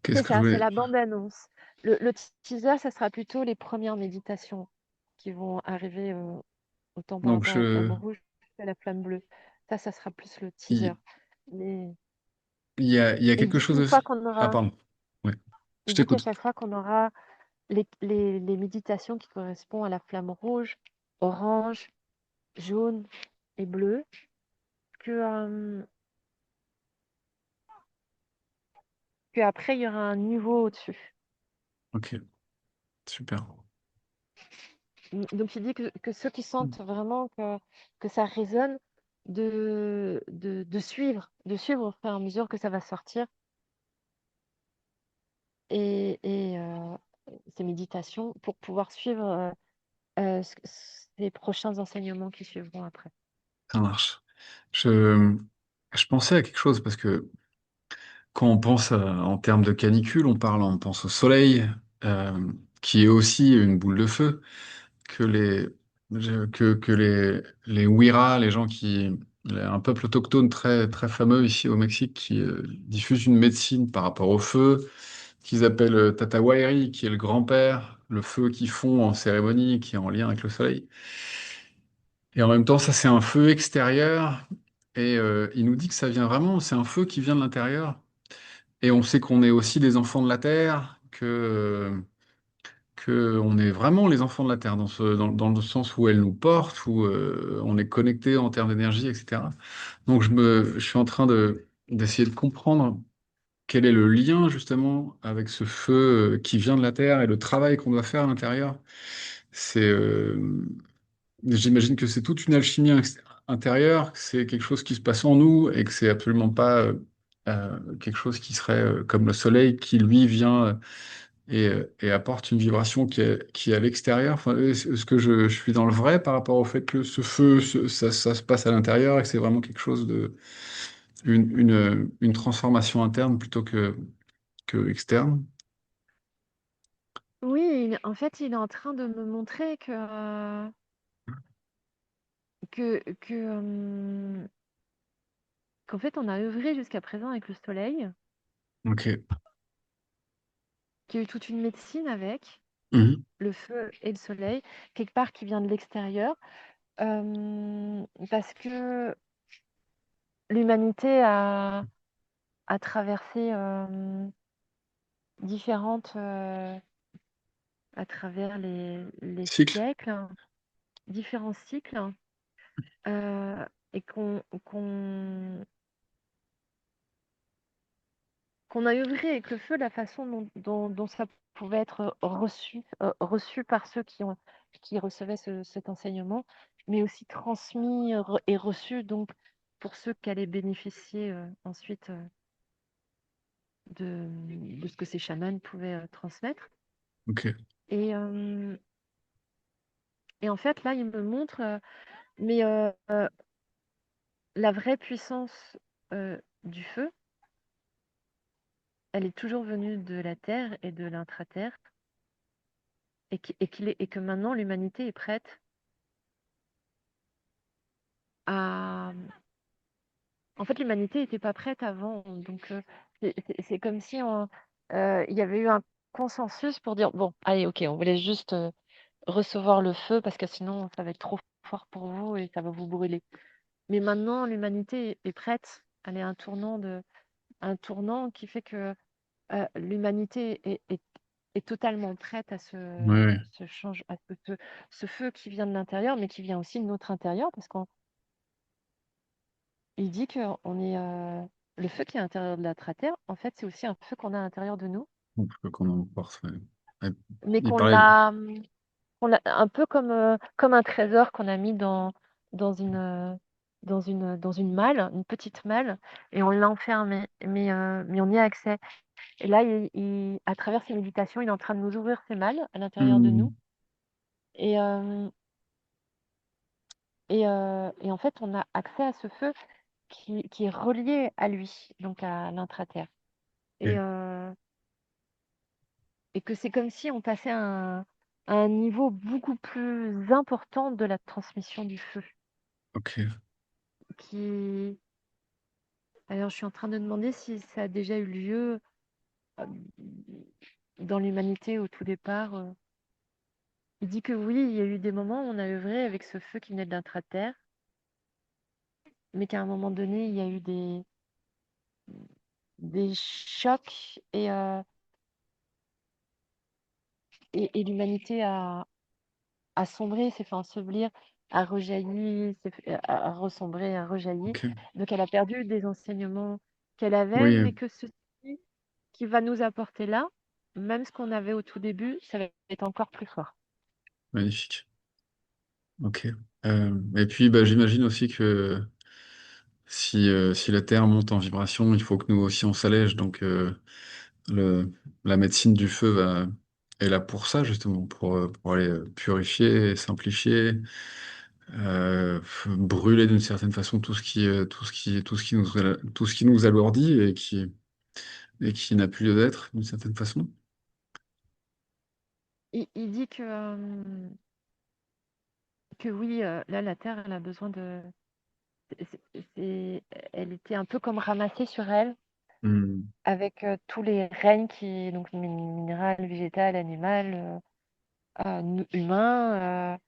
Qu'est-ce C'est que je ça, c'est voulais... la bande-annonce. Le teaser, ça sera plutôt les premières méditations qui vont arriver, autant par Donc, rapport à la flamme rouge qu'à la flamme bleue. Ça sera plus le teaser. il, Mais il y a il quelque dit chose qu'une fois aussi. qu'on Ah, aura pardon. Ouais, je il dit qu'à t'écoute. chaque fois qu'on aura les méditations qui correspondent à la flamme rouge, orange, jaune et bleu, que, qu'après, il y aura un niveau au-dessus. Ok, super. Donc il dit que ceux qui sentent vraiment que ça résonne, de suivre au fur et à mesure que ça va sortir et ces méditations pour pouvoir suivre ces prochains enseignements qui suivront après. Ça marche. Je, je pensais à quelque chose parce que quand on pense en termes de canicule, on pense au soleil, euh, qui est aussi une boule de feu, que les Wira, les gens un peuple autochtone très, très fameux ici au Mexique, qui diffuse une médecine par rapport au feu, qu'ils appellent Tatawairi, qui est le grand-père, le feu qui fond en cérémonie, qui est en lien avec le soleil. Et en même temps, ça, c'est un feu extérieur. Et il nous dit que ça vient vraiment, c'est un feu qui vient de l'intérieur. Et on sait qu'on est aussi des enfants de la Terre, que on est vraiment les enfants de la Terre, dans le sens où elle nous porte, où on est connecté en termes d'énergie, etc. Donc je suis en train d'essayer de comprendre quel est le lien justement avec ce feu qui vient de la Terre et le travail qu'on doit faire à l'intérieur. C'est, j'imagine que c'est toute une alchimie intérieure, que c'est quelque chose qui se passe en nous et que c'est absolument pas quelque chose qui serait comme le soleil qui lui vient et apporte une vibration qui est à l'extérieur. Enfin, est-ce que je suis dans le vrai par rapport au fait que ce feu, ça se passe à l'intérieur et que c'est vraiment quelque chose une transformation interne plutôt que externe? Oui, en fait, il est en train de me montrer qu'en fait, on a œuvré jusqu'à présent avec le soleil, Ok. qu'il y a eu toute une médecine avec Mhm. le feu et le soleil, quelque part qui vient de l'extérieur, parce que l'humanité a traversé différentes, à travers les Cycle. siècles, différents cycles, euh, et qu'on a œuvré avec le feu, la façon dont ça pouvait être reçu par ceux qui recevaient cet enseignement, mais aussi transmis et reçu donc pour ceux qui allaient bénéficier ensuite de ce que ces chamans pouvaient transmettre. Ok. Et, euh, et en fait, là, il me montre, mais la vraie puissance du feu, elle est toujours venue de la Terre et de l'intra-terre, et que maintenant l'humanité est prête à... En fait, l'humanité n'était pas prête avant. Donc, c'est comme si il y avait eu un consensus pour dire, bon, allez, ok, on vous laisse juste recevoir le feu parce que sinon, ça va être trop fort pour vous et ça va vous brûler. Mais maintenant, l'humanité est prête. Elle est à un tournant qui fait que l'humanité est totalement prête à Ouais, ouais. ce feu qui vient de l'intérieur, mais qui vient aussi de notre intérieur, parce qu'on il dit que le feu qui est à l'intérieur de la cratère, en fait, c'est aussi un feu qu'on a à l'intérieur de nous, Donc, je veux qu'on en porte. Ouais. Ouais. mais Il parlait. qu'on l'a un peu comme un trésor qu'on a mis dans dans une malle, une petite malle, et on l'a enfermé, mais on y a accès. Et là, à travers ses méditations, il est en train de nous ouvrir ces malles à l'intérieur de nous. Hmm. Et, et en fait, on a accès à ce feu qui est relié à lui, donc à l'intra-terre. Et, Ok. euh, et que c'est comme si on passait à un niveau beaucoup plus important de la transmission du feu. Ok. Qui... Alors, je suis en train de demander si ça a déjà eu lieu. euh, dans l'humanité au tout départ. Il dit que oui, il y a eu des moments où on a œuvré avec ce feu qui venait de l'intra-terre, mais qu'à un moment donné, il y a eu des chocs et l'humanité a sombré, s'est fait ensevelir, a rejailli, a ressombré, a rejailli. Ok. Donc elle a perdu des enseignements qu'elle avait, Oui, mais que ceci qui va nous apporter là, même ce qu'on avait au tout début, ça va être encore plus fort. magnifique. Ok. Et puis, bah, j'imagine aussi que si la Terre monte en vibration, il faut que nous aussi on s'allège. Donc, le, la médecine du feu est là pour ça, justement, pour aller purifier, simplifier, brûler d'une certaine façon tout ce qui nous alourdit et qui n'a plus lieu d'être, d'une certaine façon. Il dit que oui, là, la Terre, elle a besoin de... Elle était un peu comme ramassée sur elle, Hmm. avec tous les règnes donc minéral, végétal, animal, humain,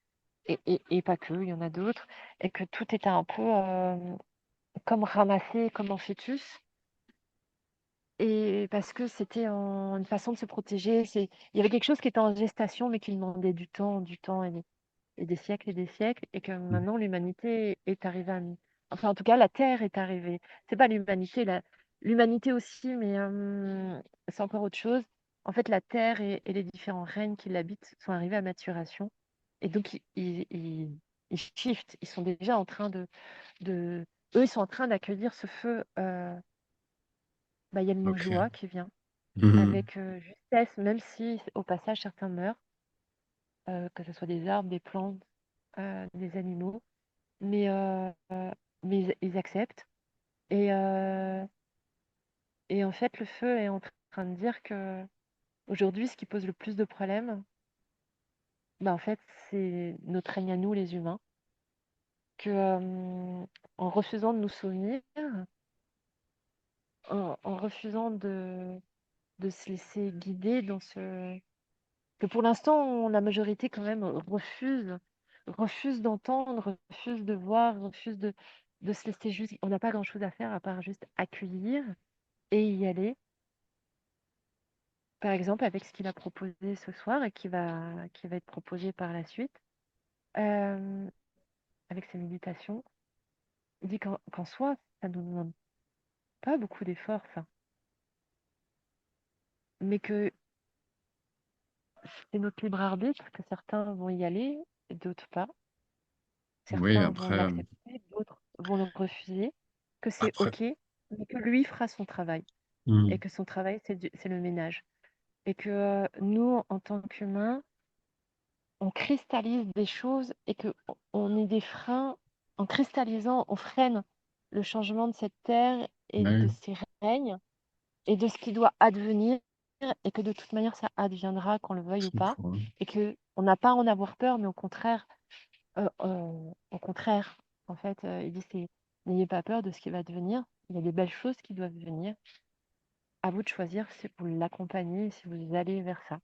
et pas que, il y en a d'autres, et que tout était un peu comme ramassé, comme en fœtus. Et parce que c'était une façon de se protéger. Il y avait quelque chose qui était en gestation, mais qui demandait du temps et des siècles, et que maintenant l'humanité est arrivée enfin, en tout cas, la Terre est arrivée. C'est pas l'humanité, l'humanité aussi, mais c'est encore autre chose. En fait, la Terre et les différents règnes qui l'habitent sont arrivés à maturation. Et donc, ils shiftent. Ils sont déjà en train de... Eux, ils sont en train d'accueillir ce feu. Bah, il y a le mot Ok. joie qui vient Mhm. avec justesse, même si au passage certains meurent, que ce soit des arbres, des plantes, des animaux, mais, ils acceptent. Et, et en fait, le feu est en train de dire que aujourd'hui, ce qui pose le plus de problèmes, bah, en fait, c'est notre règne à nous, les humains, que en refusant de nous souvenir, en refusant de se laisser guider dans ce que pour l'instant, la majorité quand même refuse d'entendre, refuse de voir, refuse de se laisser juste. On n'a pas grand-chose à faire à part juste accueillir et y aller. Par exemple, avec ce qu'il a proposé ce soir et qui va être proposé par la suite, euh, avec ses méditations, il dit qu'en soi, ça ne nous demande pas beaucoup d'efforts, ça, mais que c'est notre libre arbitre, que certains vont y aller et d'autres pas. Oui, Certains vont l'accepter, d'autres vont le refuser, que c'est après, OK, mais que lui fera son travail et hmm, que son travail, c'est le ménage. Et que nous, en tant qu'humains, on cristallise des choses et que on est des freins. En cristallisant, on freine le changement de cette terre et de oui, ses règnes et de ce qui doit advenir et que de toute manière, ça adviendra qu'on le veuille ou pas et que on n'a pas à en avoir peur, mais au contraire, en fait, il dit n'ayez pas peur de ce qui va devenir. Il y a des belles choses qui doivent venir. À vous de choisir si vous l'accompagnez, si vous allez vers ça.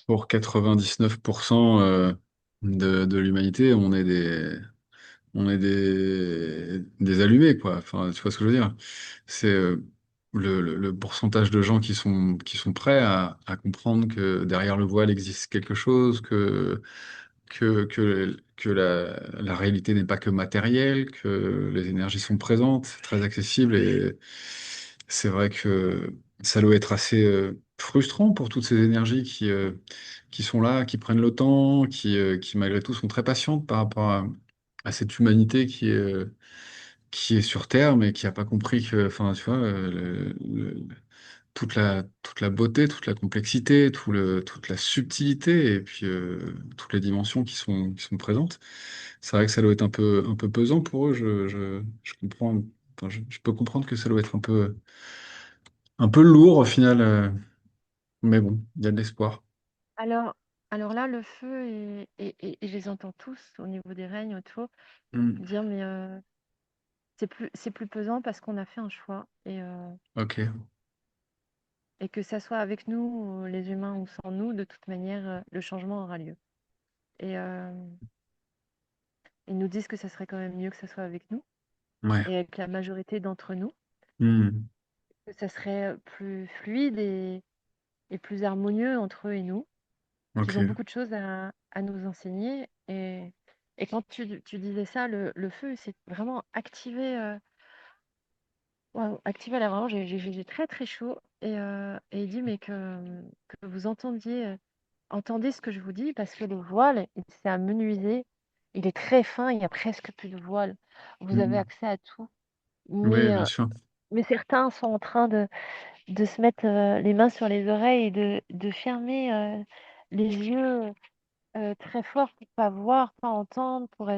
pour 99% de l'humanité, on est des allumés, quoi. Enfin, tu vois ce que je veux dire? C'est le pourcentage de gens qui sont prêts à comprendre que derrière le voile existe quelque chose, que la réalité n'est pas que matérielle, que les énergies sont présentes, c'est très accessible et c'est vrai que ça doit être assez frustrant pour toutes ces énergies qui sont là, qui prennent le temps, qui malgré tout sont très patientes par rapport à cette humanité qui est sur Terre, mais qui n'a pas compris que, enfin, tu vois, toute la beauté, toute la complexité, toute la subtilité et puis toutes les dimensions qui sont présentes. C'est vrai que ça doit être un peu pesant pour eux. Je comprends, enfin, je peux comprendre que ça doit être un peu lourd au final, mais bon, il y a de l'espoir. Alors, alors là, le feu, et je les entends tous au niveau des règnes autour, Hmm. dire mais c'est plus pesant parce qu'on a fait un choix. Et Ok. et que ça soit avec nous, les humains, ou sans nous, de toute manière, le changement aura lieu. Et ils nous disent que ça serait quand même mieux que ça soit avec nous Ouais. et avec la majorité d'entre nous, Hmm. que ça serait plus fluide et plus harmonieux entre eux et nous, qu'ils Ok. ont beaucoup de choses à nous enseigner. Et quand tu disais ça, le feu, c'est vraiment activé. Waouh, activé là, vraiment, j'ai très très chaud. Et il dit, mais que vous entendez ce que je vous dis, parce que le voile, c'est à menuiser. Il est très fin, il y a presque plus de voile. Vous avez Hmm. accès à tout. Oui, Mais, bien sûr. mais certains sont en train de se mettre les mains sur les oreilles et de fermer les yeux très fort pour pas voir, pas entendre, pour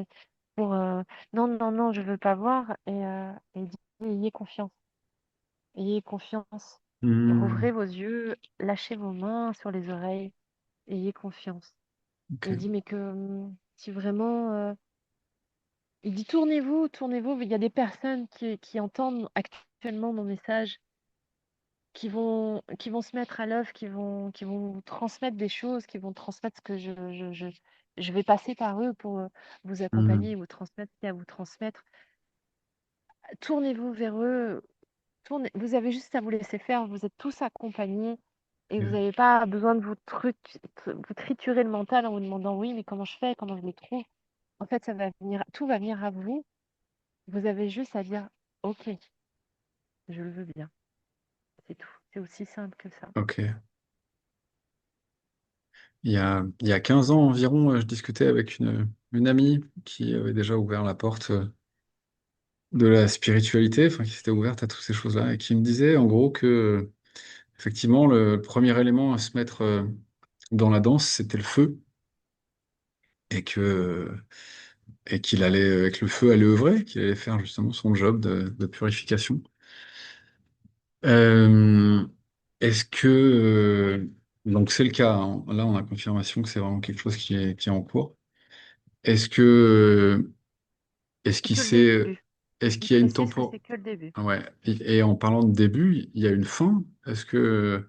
non, non, non, je veux pas voir. Et il dit, ayez confiance. Ayez confiance. Hmm. Rouvrez vos yeux, lâchez vos mains sur les oreilles, ayez confiance. Et il Ok. dit, mais que si vraiment. Il dit, tournez-vous, tournez-vous. Il y a des personnes qui entendent actuellement mon message, qui vont se mettre à l'œuvre, qui vont vous transmettre des choses, qui vont transmettre ce que je vais passer par eux pour vous Hmm. accompagner, vous transmettre ce qu'il y a à vous transmettre. Tournez-vous vers eux. Vous avez juste à vous laisser faire, vous êtes tous accompagnés et vous Ok. n'avez pas besoin de vous triturer le mental en vous demandant oui, mais comment je fais, comment je les trouve. En fait, ça va venir, tout va venir à vous. Vous avez juste à dire ok, je le veux bien. C'est tout. C'est aussi simple que ça. Ok. Il y a 15 ans environ, je discutais avec une amie qui avait déjà ouvert la porte de la spiritualité, enfin qui s'était ouverte à toutes ces choses-là, et qui me disait en gros que effectivement le premier élément à se mettre dans la danse, c'était le feu, et que et qu'il allait avec le feu aller œuvrer, qu'il allait faire justement son job de purification. Euh, est-ce que donc c'est le cas, hein. Là on a confirmation que c'est vraiment quelque chose qui est en cours. Est-ce que est-ce C'est qu'il que le sait début. est-ce Il qu'il y a une précise que c'est tempo que le début. ouais et en parlant de début il y a une fin est-ce qu'il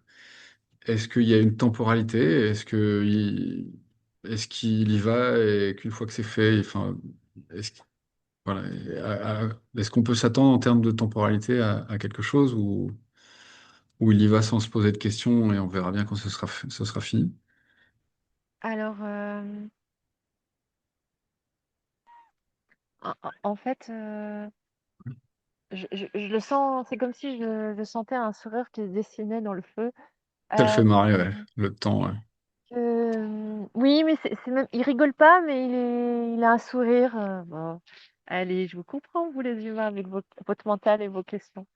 y a une temporalité est-ce qu'il y va et qu'une fois que c'est fait enfin est-ce voilà est-ce qu'on peut s'attendre en termes de temporalité à quelque chose ou il y va sans se poser de questions et on verra bien quand ce sera fini. Alors, en fait, je le sens, c'est comme si je sentais un sourire qui se dessinait dans le feu. Ça le fait marrer, Euh, ouais. Le temps, ouais. Oui, mais c'est même il rigole pas, mais il a un sourire, bon, allez, je vous comprends, vous les humains, avec votre mental et vos questions.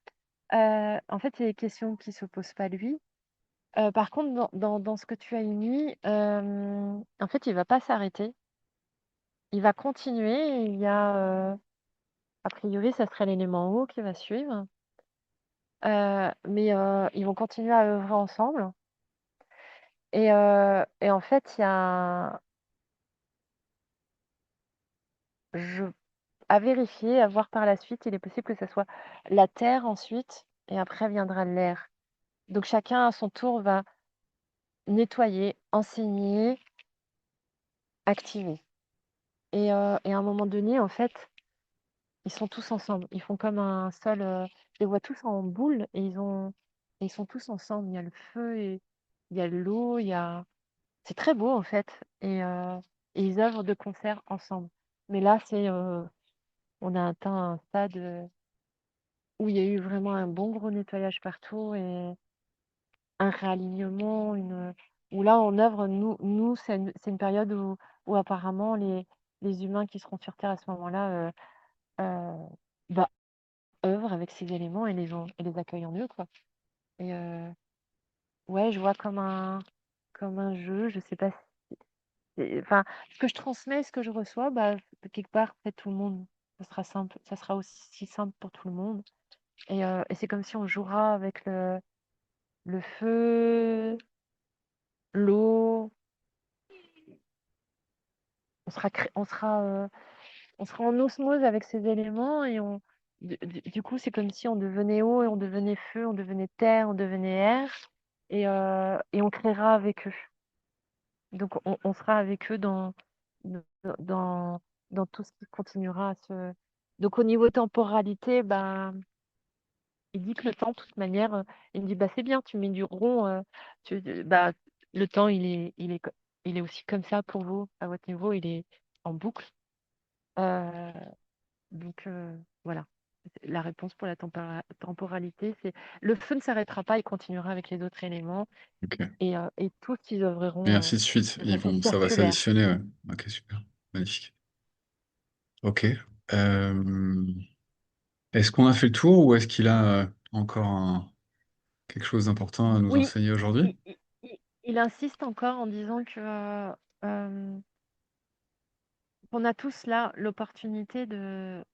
En fait, il y a des questions qui se posent pas lui. Par contre, dans ce que tu as émis, en fait, il va pas s'arrêter. Il va continuer. Il y a, a priori, ça serait l'élément eau qui va suivre. Mais ils vont continuer à œuvrer ensemble et en fait, il y a je à vérifier, à voir par la suite. Il est possible que ça soit la terre ensuite et après viendra l'air. Donc chacun à son tour va nettoyer, enseigner, activer et à un moment donné, en fait, ils sont tous ensemble. Ils font comme un seul, je les vois tous en boule et ils sont tous ensemble. Il y a le feu et il y a l'eau, il y a c'est très beau en fait et ils œuvrent de concert ensemble. Mais là, on a atteint un stade, où il y a eu vraiment un bon gros nettoyage partout et un réalignement, où là on œuvre, nous c'est une période où apparemment les humains qui seront sur terre à ce moment-là, bah, œuvrent avec ces éléments et les accueillent en eux, quoi. Et ouais, je vois comme un jeu, je sais pas si enfin, ce que je transmets, ce que je reçois, bah, quelque part, fait tout le monde. Ça sera simple, ça sera aussi simple pour tout le monde et c'est comme si on jouera avec le feu, l'eau, on sera en osmose avec ces éléments et du coup, c'est comme si on devenait eau et on devenait feu, on devenait terre, on devenait air et on créera avec eux. Donc on sera avec eux dans dans tout ce qui continuera à se donc au niveau temporalité, bah, il dit que le temps, de toute manière, il me dit: «Bah, c'est bien, tu mets du rond, bah, le temps, il est aussi comme ça pour vous, à votre niveau, il est en boucle». Heu, voilà. La réponse pour la temporalité, c'est le feu ne s'arrêtera pas, il continuera avec les autres éléments Ok. et tous, ils Et œuvreront, ainsi de suite. de Ils façon vont, ça va circulaire. s'additionner, ouais. Ok, super. Magnifique. Ok. Euh, Est-ce qu'on a fait le tour ou est-ce qu'il a encore quelque chose d'important à nous Oui, enseigner aujourd'hui? il insiste encore en disant hem, qu'on a tous là l'opportunité de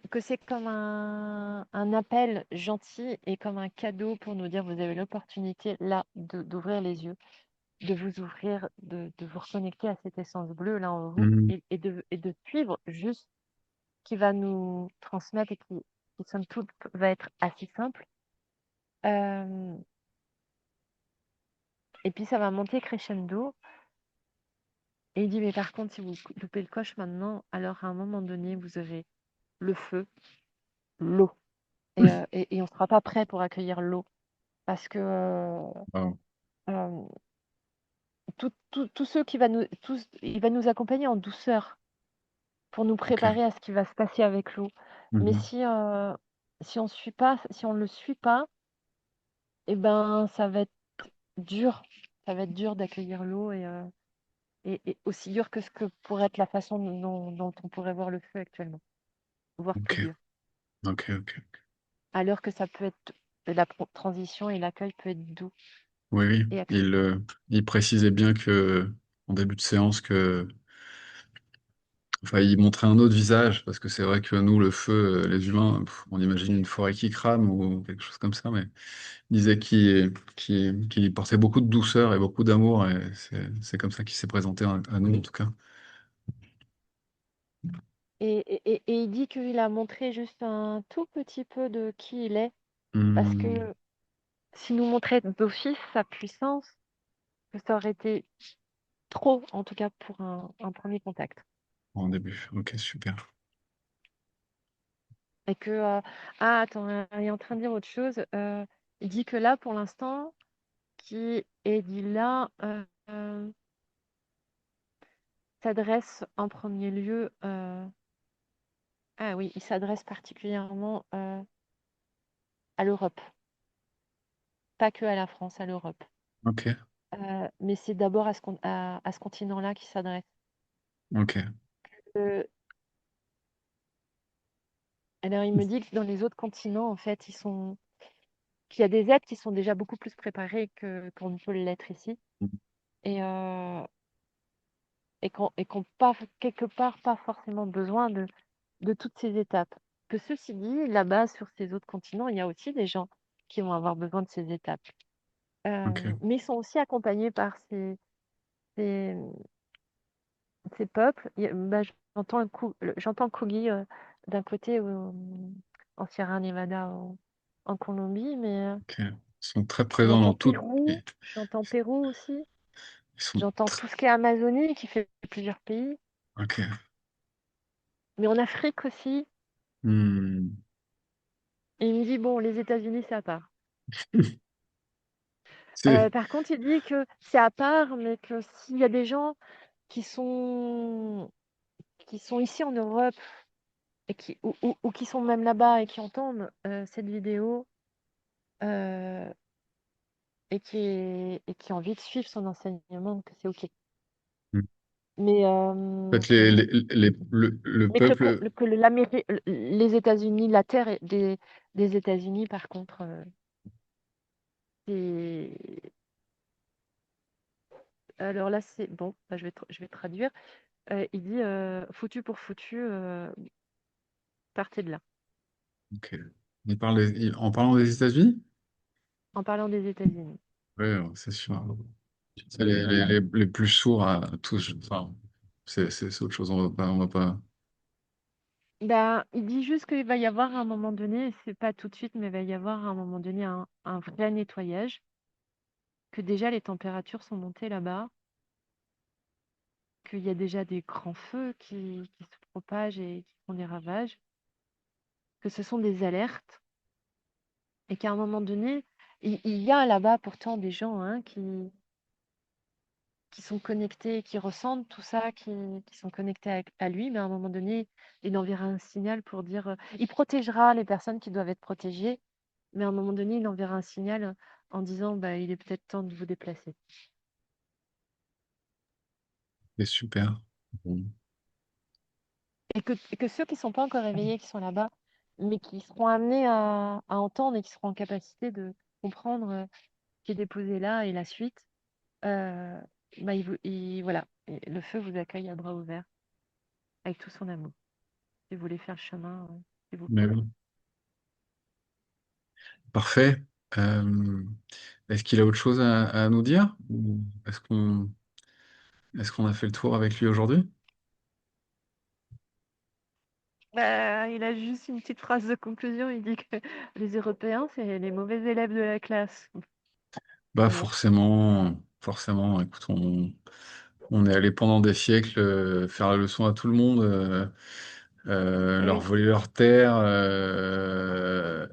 que c'est comme un appel gentil et comme un cadeau pour nous dire: «Vous avez l'opportunité là d'ouvrir les yeux, de vous ouvrir, de vous reconnecter à cette essence bleue là en vous Hmm, et de suivre juste ce qui va nous transmettre et qui somme toute va être assez simple». Hem Et puis ça va monter crescendo et il dit: «Mais par contre, si vous loupez le coche maintenant, alors à un moment donné, vous aurez le feu, l'eau et on ne sera pas prêt pour accueillir l'eau parce que, wow. hem, tous ceux qui va nous tous il va nous accompagner en douceur pour nous Ok. préparer à ce qui va se passer avec l'eau. Mais Mhm. si on le suit pas et ben, dur. Ça va être dur d'accueillir l'eau et aussi dur que ce que pourrait être la façon dont on pourrait voir le feu actuellement, voire plus Ok. dur. Ok. Ok. Alors que ça peut être la transition et l'accueil peut être doux Oui, oui. et accessible. Il précisait bien que, en début de séance, enfin, il montrait un autre visage, parce que c'est vrai que nous, le feu, les humains, on imagine une forêt qui crame ou quelque chose comme ça, mais il disait qu'il portait beaucoup de douceur et beaucoup d'amour, et c'est comme ça qu'il s'est présenté à nous, en tout cas. Et il dit qu'il a montré juste un tout petit peu de qui il est, parce Hmm, que s'il nous montrait d'office sa puissance, que ça aurait été trop, en tout cas pour un premier contact. en début. Ok, super. Et que, ah attends, il est en train de dire autre chose. Il dit que là, pour l'instant, qui est dit là, s'adresse en premier lieu, ah oui, il s'adresse particulièrement à l'Europe, pas que à la France, à l'Europe. Ok, Mais c'est d'abord à ce continent-là qu'il s'adresse. ok, Euh, alors il me dit que dans les autres continents, en fait, qu'il y a des êtres qui sont déjà beaucoup plus préparés qu'on ne peut l'être ici. Et, et qu'on pas quelque part pas forcément besoin de toutes ces étapes. Que ceci dit, là-bas, sur ces autres continents, il y a aussi des gens qui vont avoir besoin de ces étapes. ok, Mais ils sont aussi accompagnés par ces, ces peuples. Bah, j'entends Kogi d'un côté en Sierra Nevada, en Colombie, mais ok. Ils sont très présents dans tout. Ils J'entends Pérou aussi, sont j'entends très... tout ce qui est Amazonie qui fait plusieurs pays, Ok. mais en Afrique aussi. Hmm. Et il me dit, bon, les États-Unis, c'est à part. C'est... Par contre, il dit que c'est à part, mais que s'il y a des gens qui sont, qui sont ici en Europe ou qui sont même là-bas et qui entendent cette vidéo euh, et qui ont envie de suivre son enseignement, que c'est OK. Mais, En fait, le mais peuple, les États-Unis, la terre des États-Unis, par contre, c'est... Alors là, c'est bon, bah, je vais traduire. Il dit foutu pour foutu, partez de là. ok. En parlant des États-Unis? En parlant des États-Unis. Oui, c'est sûr. C'est les plus sourds à tous. Enfin, c'est autre chose. On va pas. Ben, il dit juste qu'il va y avoir à un moment donné, c'est pas tout de suite, mais il va y avoir à un moment donné un vrai nettoyage, que déjà les températures sont montées là-bas, qu'il y a déjà des grands feux qui se propagent et qui font des ravages, que ce sont des alertes et qu'à un moment donné, il y a là-bas pourtant des gens, hein, qui sont connectés, qui ressentent tout ça, qui sont connectés à lui, mais à un moment donné, il enverra un signal pour dire, il protégera les personnes qui doivent être protégées, mais à un moment donné, il enverra un signal en disant, bah, il est peut-être temps de vous déplacer. C'est super. Bon. Et que ceux qui ne sont pas encore réveillés, qui sont là-bas, mais qui seront amenés à entendre et qui seront en capacité de comprendre ce qui est déposé là et la suite, euh, bah, voilà, et le feu vous accueille à bras ouverts avec tout son amour. Si vous voulez faire le chemin, s'il vous Mais plaît. bon. Parfait. Euh, Est-ce qu'il a autre chose à nous dire? Ou est-ce qu'on a fait le tour avec lui aujourd'hui? Bah, il a juste une petite phrase de conclusion. Il dit que les Européens, c'est les mauvais élèves de la classe. Bah Bon, forcément, forcément. Écoute, on est allé pendant des siècles faire la leçon à tout le monde, eh leur oui, voler leurs terres,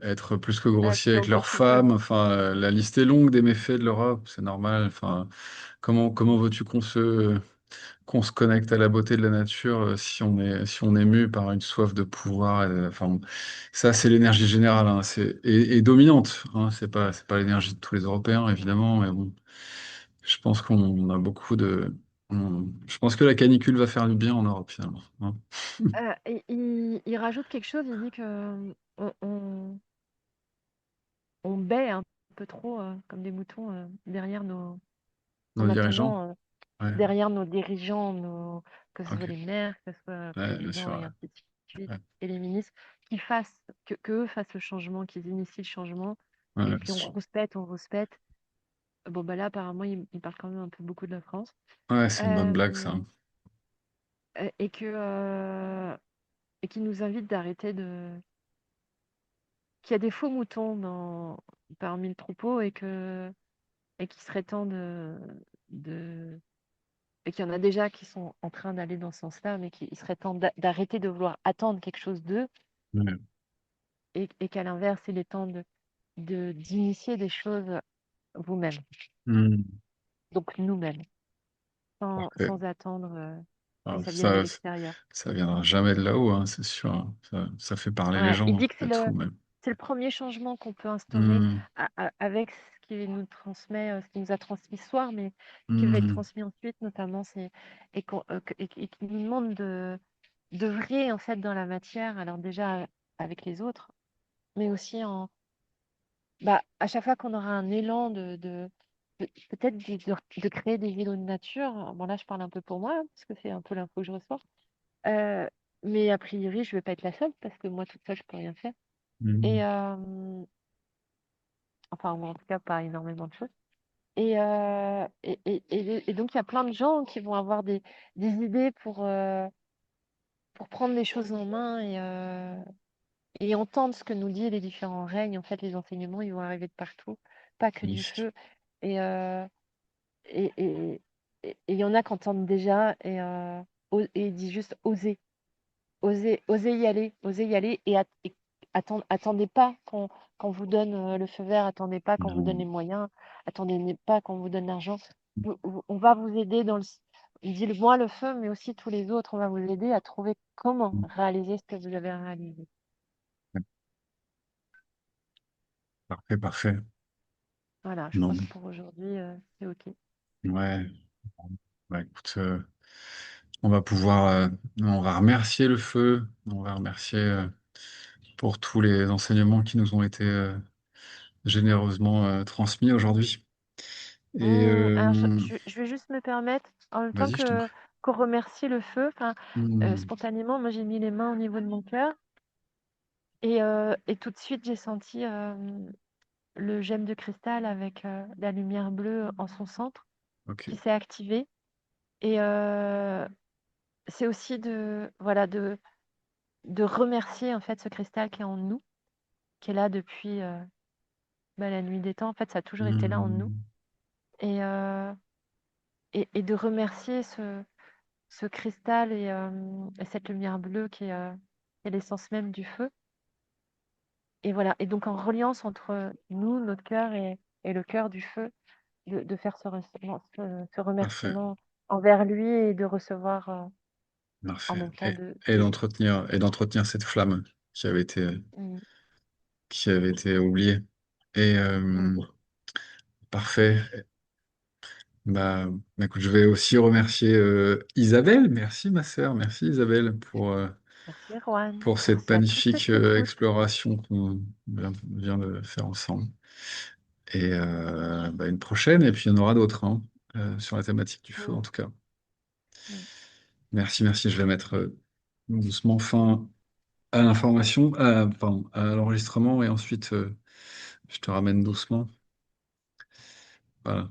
être plus que bah, grossier puis avec encore leurs qu'ils peuvent. femmes. Enfin, la liste est longue des méfaits de l'Europe, c'est normal. Enfin, comment veux-tu qu'on se connecte à la beauté de la nature si on est mu par une soif de pouvoir. Enfin, ça, c'est l'énergie générale, hein, et dominante. Hein, c'est pas l'énergie de tous les Européens, évidemment, mais bon, je pense qu'on a beaucoup de. Je pense que la canicule va faire du bien en Europe, finalement. Hein. Et il rajoute quelque chose. Il dit que on bait un peu trop comme des moutons derrière Nos en dirigeants? attendant Ouais, derrière nos dirigeants, que ce soit ok. les maires, que ce soit le Ouais, bien sûr, président et ainsi de suite, ouais. et les ministres, que eux fassent le changement, qu'ils initient le changement, Ouais, et ouais, puis on rouspète. Bon, bah là, apparemment, il parle quand même un peu beaucoup de la France. ouais, c'est une bonne blague, ça. Euh, et et qui nous invite d'arrêter qu'il y a des faux moutons parmi le troupeau et qu'il serait temps de et qu'il y en a déjà qui sont en train d'aller dans ce sens-là, mais qu'il serait temps d'arrêter de vouloir attendre quelque chose d'eux Ouais. et qu'à l'inverse, il est temps d'initier des choses vous-même, Hmm, donc nous-mêmes, parfait. sans attendre que Alors, ça vienne de ça, l'extérieur. ça viendra jamais de là-haut, hein, c'est sûr. Hein. Ça fait parler les Ouais, il gens, dit que c'est tout, même. c'est le premier changement qu'on peut instaurer Hmm, avec ce qu'il nous transmet, ce qu'il nous a transmis ce soir, mais qui va être hmm, transmis ensuite, notamment, et qui nous demande d'œuvrer en fait dans la matière, alors déjà avec les autres, mais aussi à chaque fois qu'on aura un élan peut-être de créer des îlots de nature. Bon là, je parle un peu pour moi, hein, parce que c'est un peu l'info que je reçois. Euh, mais a priori, je vais pas être la seule parce que moi toute seule, je peux rien faire. hmm. Et enfin, ou en tout cas, pas énormément de choses. Et donc, il y a plein de gens qui vont avoir des idées pour prendre les choses en main et entendre ce que nous disent les différents règnes. En fait, les enseignements, ils vont arriver de partout, pas que du Magnifique. feu. Et et et et il y en a qui entendent déjà et ils disent juste oser. Osez y aller et attendez pas qu'on vous donne le feu vert, attendez pas qu'on vous donne Non. les moyens, attendez pas qu'on vous donne l'argent. On va vous aider il dit moi le feu, mais aussi tous les autres, on va vous aider à trouver comment réaliser ce que vous avez réalisé. Parfait, parfait. Voilà, je crois que Non. pour aujourd'hui, c'est OK. Ouais. Bah, écoute, on va remercier le feu, on va remercier pour tous les enseignements qui nous ont été généreusement transmis aujourd'hui. Et Alors, je vais juste me permettre, en même temps vas-y, je t'en que prie. qu'on remercie le feu, Hmm, spontanément, moi j'ai mis les mains au niveau de mon cœur et tout de suite j'ai senti le gemme de cristal avec la lumière bleue en son centre qui ok. s'est activée. Et c'est aussi voilà, de remercier en fait ce cristal qui est en nous, qui est là depuis la nuit des temps. En fait, ça a toujours été là en nous. Hmm. Et, et de remercier ce cristal et cette lumière bleue qui est l'essence même du feu. Et voilà. Et donc en reliance entre nous, notre cœur et le cœur du feu, de faire ce Parfait, remerciement envers lui et de recevoir en parfait. même temps Et d'entretenir cette flamme qui avait été, Mm, qui avait été oubliée. Et mm. parfait. Bah, écoute, je vais aussi remercier Isabelle. Merci, ma sœur. Merci, Isabelle, Merci Erwan. pour cette Merci à tous ceux magnifique qui écoutent. exploration qu'on vient de faire ensemble. Et bah, une prochaine, et puis il y en aura d'autres hein, sur la thématique du feu, en Mm, tout cas. mm. Merci, merci. Je vais mettre doucement fin à l'information, pardon, à l'enregistrement, et ensuite je te ramène doucement. Voilà.